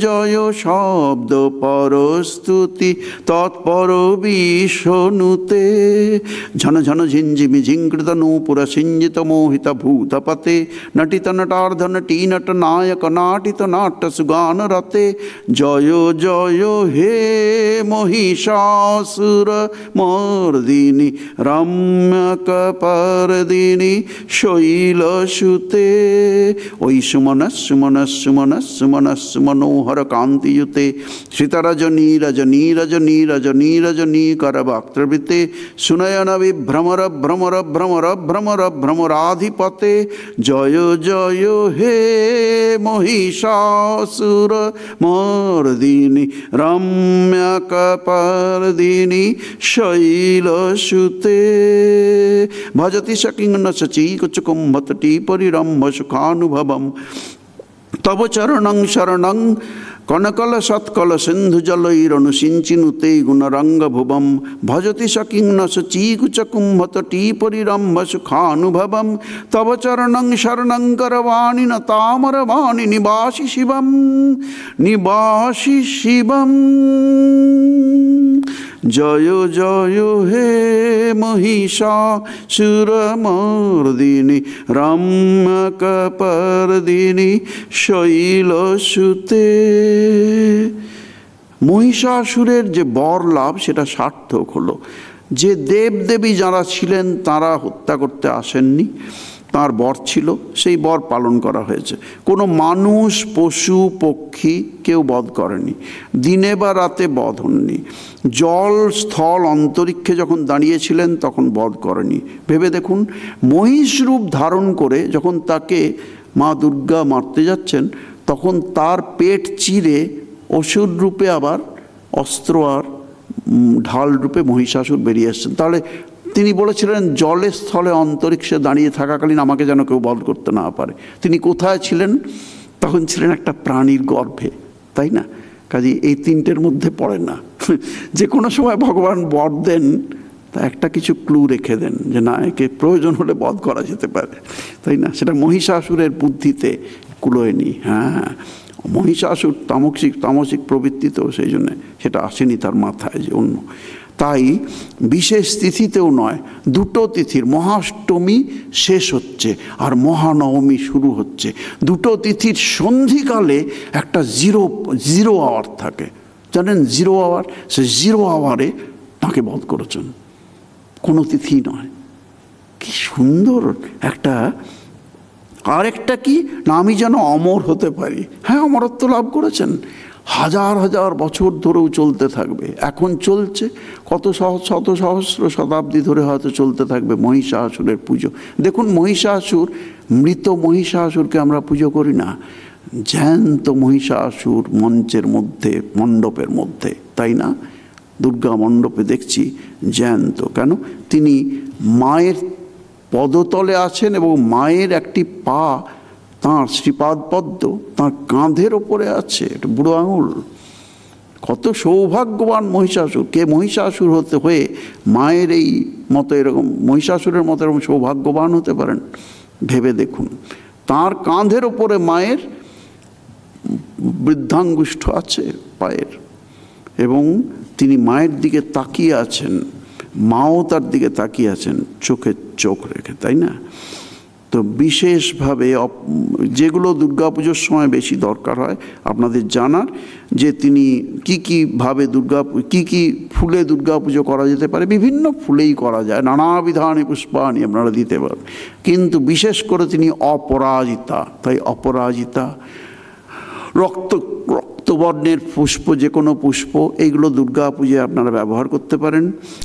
জয় শব্দ পরস্তুতি তৎপর বিষ্ণুতে ঝন ঝন ঝিঞ্ঝিমি ঝিঙ্কৃত নূপুর সিঞ্জিত মোহিত ভূতপতে নটিত নটার্ধ নটি নট নায়ক নাটিত নাট্য সুগান রতে জয় জয় হে মহিষাসুর মর্দিনী রম্যকপরদিনী শৈলসুতে ওই সুমনস্মনস্মনস্মনস্মনোহর কান্তিयुते श्रितरजनीरजनीरजनीरजनीकरवक्त्रवृते सुनयन विभ्रमर भ्रमर भ्रमर भ्रमर भ्रमराधिपते जय जय हे महिषासुर मर्दिनी रम्यकपर्दिनी शैलसुते भजति सकिं न सचीकुचकुम्भतटी परिरम्भ सुखानुभवम् तव चरणं शरणं कनकल सत्कल सिंधु जलैरनुसिंचिनुते गुणरंग भुवम भजति सकिं न सचीकुचकुम्भतटी परिरम्भ सुखानुभवम तव चरणं शरणं करवाणि न तामरवाणि निवासि शिवम जय जय हे महिषासुरमर्दिनी रम्यकपर्दिनी शैलसुते। মহিষাসুরের যে বর লাভ সেটা সার্থক হলো। যে দেবদেবী যারা ছিলেন তারা হত্যা করতে আসেননি, তার বর ছিল, সেই বর পালন করা হয়েছে। কোনো মানুষ পশু পক্ষী কেউ বধ করেনি, দিনে বা রাতে বধ হননি। জল স্থল অন্তরিক্ষে যখন দাঁড়িয়েছিলেন তখন বধ করেনি। ভেবে দেখুন, মহিষ রূপ ধারণ করে যখন তাকে মা দুর্গা মারতে যাচ্ছেন তখন তার পেট চিরে অসুর রূপে আবার অস্ত্র আর ঢাল রূপে মহিষাসুর বেরিয়ে এসছেন। তাহলে তিনি বলেছিলেন জলে স্থলে অন্তরিক্ষে দাঁড়িয়ে থাকাকালীন আমাকে যেন কেউ বধ করতে না পারে। তিনি কোথায় ছিলেন? তখন ছিলেন একটা প্রাণীর গর্ভে, তাই না? কাজে এই তিনটের মধ্যে পড়ে না। যে কোনো সময় ভগবান বর দেন, তা একটা কিছু ক্লু রেখে দেন যে না, একে প্রয়োজন হলে বধ করা যেতে পারে, তাই না? সেটা মহিষাসুরের বুদ্ধিতে কুলোয়নি। হ্যাঁ, মহিষাসুর তামসিক প্রবৃত্তি, তো সেই জন্যে সেটা আসেনি তার মাথায় যে অন্য। তাই বিশেষ তিথিতেও নয়, দুটো তিথির, মহাষ্টমী শেষ হচ্ছে আর মহানবমী শুরু হচ্ছে, দুটো তিথির সন্ধিকালে একটা জিরো আওয়ার থাকে, জানেন? জিরো আওয়ার, সে জিরো আওয়ারে তাকে বধ করেছেন, কোনো তিথি নয়। কি সুন্দর একটা। আরেকটা কি না, আমি যেন অমর হতে পারি। হ্যাঁ, অমরত্ব লাভ করেছেন, হাজার হাজার বছর ধরেও চলতে থাকবে। এখন চলছে, কত শত সহস্র শতাব্দী ধরে হয়তো চলতে থাকবে মহিষাসুরের পুজো। দেখুন, মহিষাসুর, মৃত মহিষাসুরকে আমরা পুজো করি না, জ্যান্ত মহিষাসুর মঞ্চের মধ্যে, মণ্ডপের মধ্যে, তাই না? দুর্গা মণ্ডপে দেখছি জ্যান্ত। কেন? তিনি মায়ের পদতলে আছেন এবং মায়ের একটি পা, তাঁর শ্রীপাদ পদ্ম তাঁর কাঁধের ওপরে আছে, একটা বুড়ো আঙুল। কত সৌভাগ্যবান মহিষাসুর! কে মহিষাসুর হয়ে মায়ের এই মতো, এরকম মহিষাসুরের মতো এরকম সৌভাগ্যবান হতে পারেন? ভেবে দেখুন, তাঁর কাঁধের ওপরে মায়ের বৃদ্ধাঙ্গুষ্ঠ আছে পায়ের, এবং তিনি মায়ের দিকে তাকিয়ে আছেন, মাও তার দিকে তাকিয়ে আছেন চোখে চোখ রেখে, তাই না? তো বিশেষভাবে যেগুলো দুর্গাপুজোর সময় বেশি দরকার হয় আপনাদের জানার, যে তিনি কী ভাবে কী ফুলে দুর্গাপুজো করা যেতে পারে। বিভিন্ন ফুলেই করা যায়, নানাবিধানি পুষ্পানি আপনারা দিতে পারেন, কিন্তু বিশেষ করে তিনি অপরাজিতা। তাই অপরাজিতা, রক্তবর্ণের পুষ্প, যে কোনো পুষ্প, এইগুলো দুর্গাপূজায় আপনারা ব্যবহার করতে পারেন।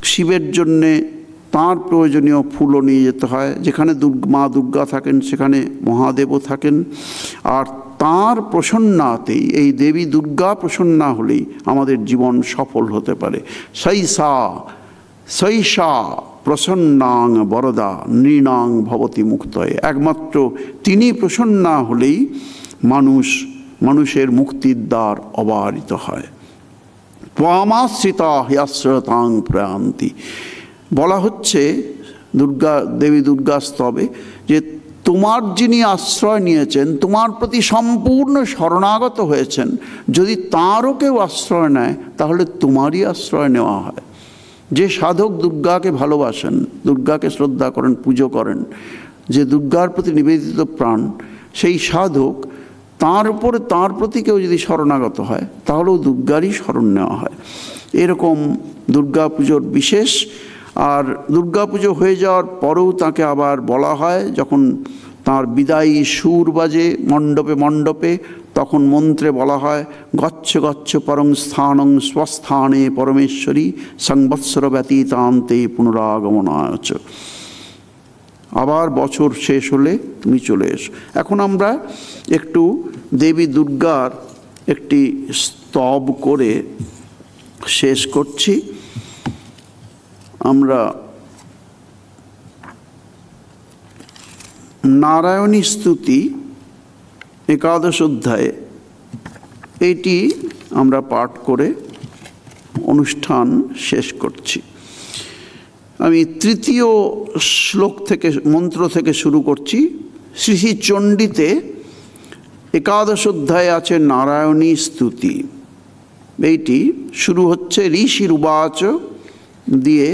শিবের জন্যে তাঁর প্রয়োজনীয় ফুলও নিয়ে যেতে হয়। যেখানে মা দুর্গা থাকেন সেখানে মহাদেবও থাকেন, আর তাঁর প্রসন্নাতেই, এই দেবী দুর্গা প্রসন্না হলেই আমাদের জীবন সফল হতে পারে। সৈষা প্রসন্নাং বরদা নৃণাং ভবতি মুক্তয়ে। একমাত্র তিনি প্রসন্না হলেই মানুষের মুক্তির দ্বার অবারিত হয়। ত্বামাশ্রিতা হ্যাশ্রয়তাং প্রয়ান্তি। বলা হচ্ছে দেবী দুর্গা স্তবে যে তোমার যিনি আশ্রয় নিয়েছেন, তোমার প্রতি সম্পূর্ণ শরণাগত হয়েছেন, যদি তাঁরও কেউ আশ্রয় নেয় তাহলে তোমারই আশ্রয় নেওয়া হয়। যে সাধক দুর্গাকে ভালোবাসেন, দুর্গাকে শ্রদ্ধা করেন, পুজো করেন, যে দুর্গার প্রতি নিবেদিত প্রাণ, সেই সাধক, তাঁর প্রতি কেউ যদি শরণাগত হয় তাহলেও দুর্গারই শরণ নেওয়া হয়। এরকম দুর্গা পুজোর বিশেষ। আর দুর্গাপুজো হয়ে যাওয়ার পরেও তাকে আবার বলা হয়, যখন তাঁর বিদায়ী সুর বাজে মণ্ডপে মণ্ডপে, তখন মন্ত্রে বলা হয় গচ্ছ গচ্ছ পরং স্থানং স্বস্থানে পরমেশ্বরী সংবৎসর ব্যতীতান্তে পুনরাগমনায়। আবার বছর শেষ হলে তুমি চলে এসো। এখন আমরা একটু দেবী দুর্গার একটি স্তব করে শেষ করছি। আমরা নারায়ণী স্তুতি একাদশ অধ্যায়ে এটি আমরা পাঠ করে অনুষ্ঠান শেষ করছি। আমি তৃতীয় শ্লোক থেকে, মন্ত্র থেকে শুরু করছি। শ্রী শ্রী চণ্ডীতে একাদশ অধ্যায়ে আছে নারায়ণী স্তুতি। এইটি শুরু হচ্ছে ঋষির উবাচ দিয়ে,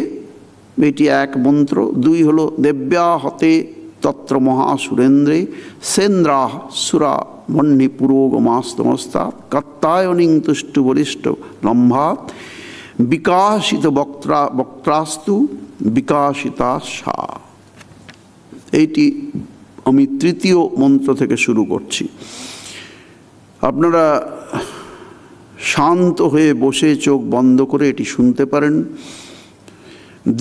এটি এক মন্ত্র। দুই হলো দেব্যা হতে তত্র মহাসুরেন্দ্রে সেন্দ্রাহ সুরা মন্নি পুরোগমাস্তমস্তা কাত্তায়নিং তুষ্টু বলিষ্ঠ লম্ভাত বিকাশিত বক্ত্রাস্তু বিকাশিতা সা। এইটি আমি তৃতীয় মন্ত্র থেকে শুরু করছি। আপনারা শান্ত হয়ে বসে চোখ বন্ধ করে এটি শুনতে পারেন।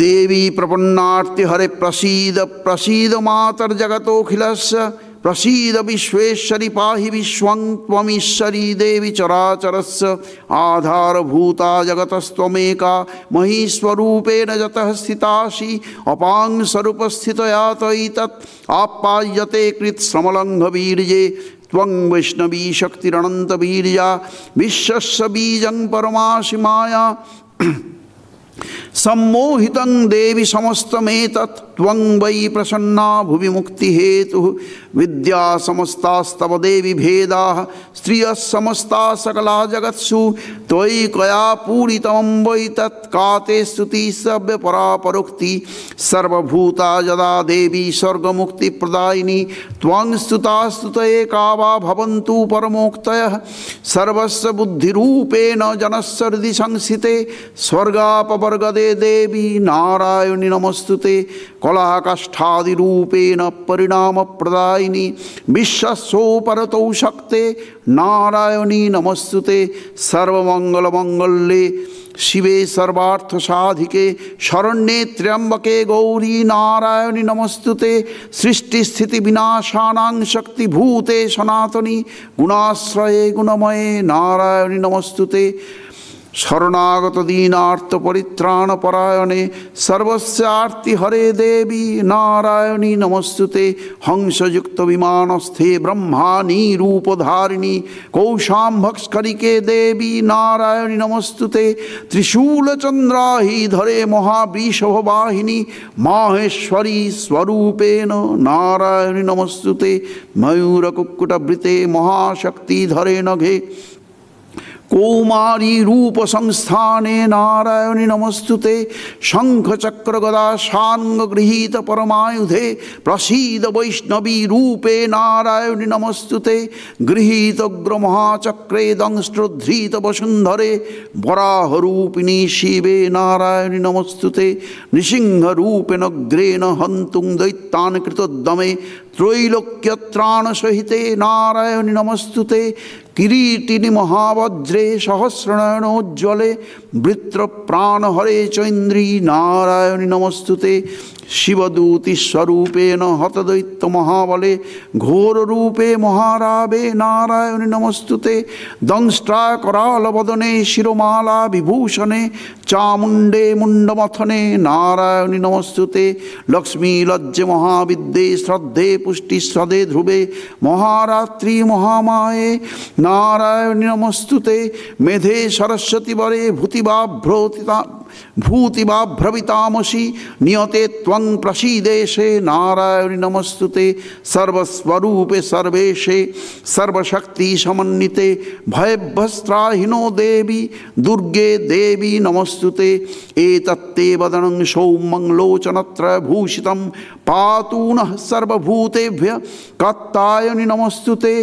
দেবী প্রপন্নার্তি হরে প্রসীদ প্রসীদ মাতর জগতোখিলস্য प्रसीद विश्वेश्वरि पाहि विश्वं त्वमीश्वरी देवी चराचरस्य आधारभूता जगतस्त्वमेका महीस्वरूपेण जतः स्थितासि अपां स्वरूपस्थितया त्वयि तत् आप्यायते कृत्स्रमलङ्घवीर्ये त्वं वैष्णवी शक्तिरनन्तवीर्या विश्वस्य बीजं परमासि माया सम्मोहितं देवी समस्तमेतत् त्वं वै प्रसन्ना भुवि मुक्तिहेतुः विद्या समस्तास्तव देवी भेदाः स्त्रियः समस्ता सकला जगत्सु त्वयि कया पूरितं वै तत् का ते स्तुतिः सव्यपरापरोक्ति सर्वभूता यदा देवी स्वर्गमुक्तिप्रदायिनी त्वं स्तुता स्तुतये का वा भवन्तु परमोक्तयः सर्वस्य बुद्धिरूपेण जनस्य हृदि संस्थिते स्वर्गापवर्गदे देवी नारायणि नमस्तुते कलाकाष्ठादिरूपेण परिणामप्रदायिनी विश्वस्योपरतौ शक्ते नारायणी नमस्तुते सर्वमंगलमंगल्ये शिवे सर्वार्थसाधिके शरण्ये त्र्यंबके गौरी नारायणि नमस्तुते सृष्टिस्थितिविनाशानां शक्तिभूते सनातनी गुणाश्रये गुणमये नारायणि नमस्तुते शरणागत दीनार्थ परित्राण परायणे सर्वस्यार्ति हरे देवी नारायणी नमस्तुते हंसयुक्त विमानस्थे ब्रह्माणी रूपधारिणी कौशाम्भस्करिके देवी नारायणी नमस्तुते त्रिशूलचंद्राहि धरे महावृषभवाहिनी माहेश्वरी स्वरूपेण नारायणी नमस्तुते मयूरकुक्कुटवृते महाशक्ति धरे नघे कौमारी रूप संस्थाने नारायणि नमस्तुते शंख चक्र गदा शांग गृहीत परमायुधे प्रसीद वैष्णवी रूपे नारायणि नमस्तुते गृहीत उग्र महाचक्रे दंष्ट्रोद्धृत वसुंधरे वराह रूपिणी शिवे नारायणि नमस्तुते नृसिंह रूपेण अग्रेण हंतुं दैत्यान् कृतोद्यमे त्रैलोक्यत्राण सहिते नारायणि नमस्तुते किरीटिनि महावज्रे सहस्रनयनोज्ज्वले वृत्र प्राणहरे चैन्द्री नारायणि नमस्तुते शिवदूति स्वरूपेण हतदैत्य महाबले घोर रूपे महारावे नारायणि नमस्तुते दंष्ट्रा कराल वदने शिरोमाला विभूषणे चामुंडे मुंडमथने नारायणि नमस्तुते लक्ष्मी लज्जे महाविद्ये श्रद्धे पुष्टि श्रद्धे ध्रुवे महारात्रि महामाये नारायणि नमस्तुते मेधे सरस्वती वरे भूतिभाभ्रवितामसि नियते त्वं प्रसीदेशे नारायणि नमस्तुते सर्वस्वरूपे सर्वेशे सर्वशक्ति समन्विते भयभस्त्राहिनो देवी दुर्गे देवी नमस्तुते एतत्ते वदनं सौमंगलोचनत्रयभूषितं पातु नः सर्वभूतेभ्यः कात्यायनि नमस्तुते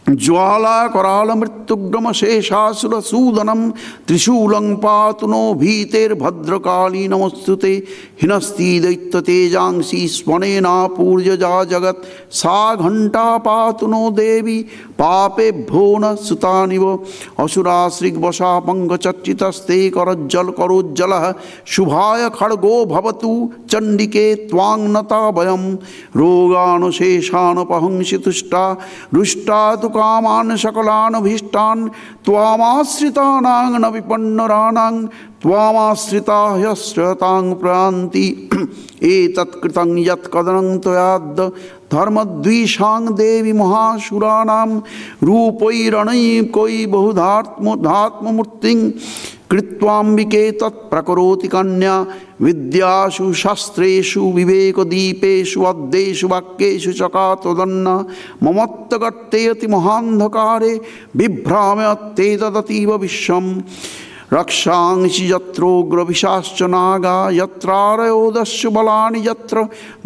ज्वाला कराल मृत्युग्रम शेषासुर सूदनम त्रिशूलं पातु नो भीतेर्भद्रकाली नमस्तुते हिनस्ति दैत्य तेजांसी स्वनेना पूर्यजा जगत सा घंटा पातु नो देवी पापेभ्यो न सुतानिव असुराश्रिग्वशा पंकचर्चितस्ते करज्जल करोज्जलः शुभाय खड्गो भवतु चंडिके त्वां नता वयं रोगानुशेषानुपहंसि तुष्टा रुष्टा तु कामान् सकलान् भीष्टान् त्वामाश्रितानां न विपन्नराणां त्वामाश्रिता ह्यश्रतां प्रयान्ति एतत्कृतं यत्कदनं त्वयाद् धर्मद्विषां देवी महासुराणां रूपैरणैकै बहुधात्ममूर्तिं कृत्वाम्बिके तत्प्रकरोति कन्या विद्यासु शास्त्रेषु विवेकदीपेषु अद्येषु वाक्येषु चकातोदन्ना ममत्तगत्तेऽति महान्धकारे बिभ्राम्यत्ते तदतीव विश्वम् रक्षांसि यत्रोग्रविशाश्च नागा यत्रारयोदस्यु बलानि यत्र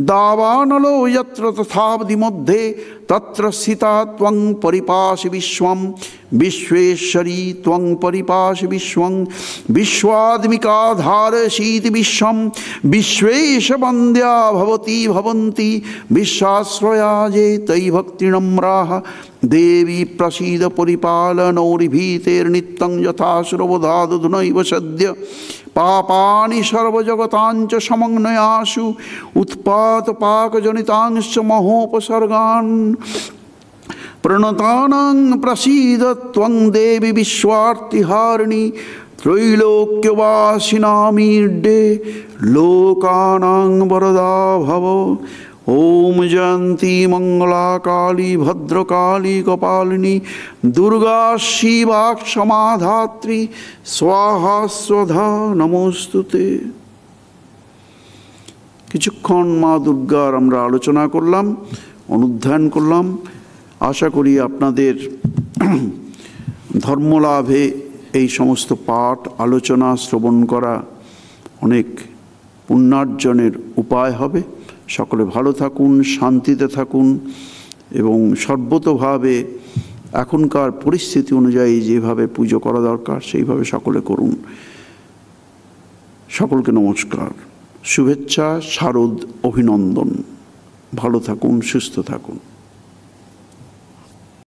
दावानलो यत्र तथावधिमध्ये तत्र स्थिता त्वं परिपासि विश्वं विश्वेश्वरी त्वं परिपासि विश्वं विश्वात्मिकाधारसीति विश्वं विश्वेशवन्द्या भवती भवन्ति विश्वाश्रया ये तयि भक्तिनम्राः देवी प्रसीद परिपालनौर्भीतेर्नित्यं यथा श्रवधादधुनैव सद्य पापानि सर्वजगताञ्च समग्नयासु उत्पातपाकजनितांश्च महोपसर्गान् प्रणतानां प्रसीद त्वं देवी विश्वार्तिहारिणी त्रैलोक्यवासिनामीड्डे लोकानां वरदा भव। ओम जयंती मंगला काली भद्रकाली कपालिनी दुर्गा शिवा क्षमा धात्री स्वाहा स्वधा नमोस्तुते। কিছুক্ষণ মা দুর্গার আমরা আলোচনা করলাম, অনুধ্যান করলাম। আশা করি আপনাদের ধর্মলাভে এই সমস্ত পাঠ আলোচনা শ্রবণ করা অনেক পুণ্যার্জনের উপায় হবে। সকলে ভালো থাকুন, শান্তিতে থাকুন এবং সর্বতোভাবে এখনকার পরিস্থিতি অনুযায়ী যেভাবে পুজো করা দরকার সেইভাবে সকলে করুন। সকলকে নমস্কার, শুভেচ্ছা, শারদ, অভিনন্দন। ভালো থাকুন, সুস্থ থাকুন।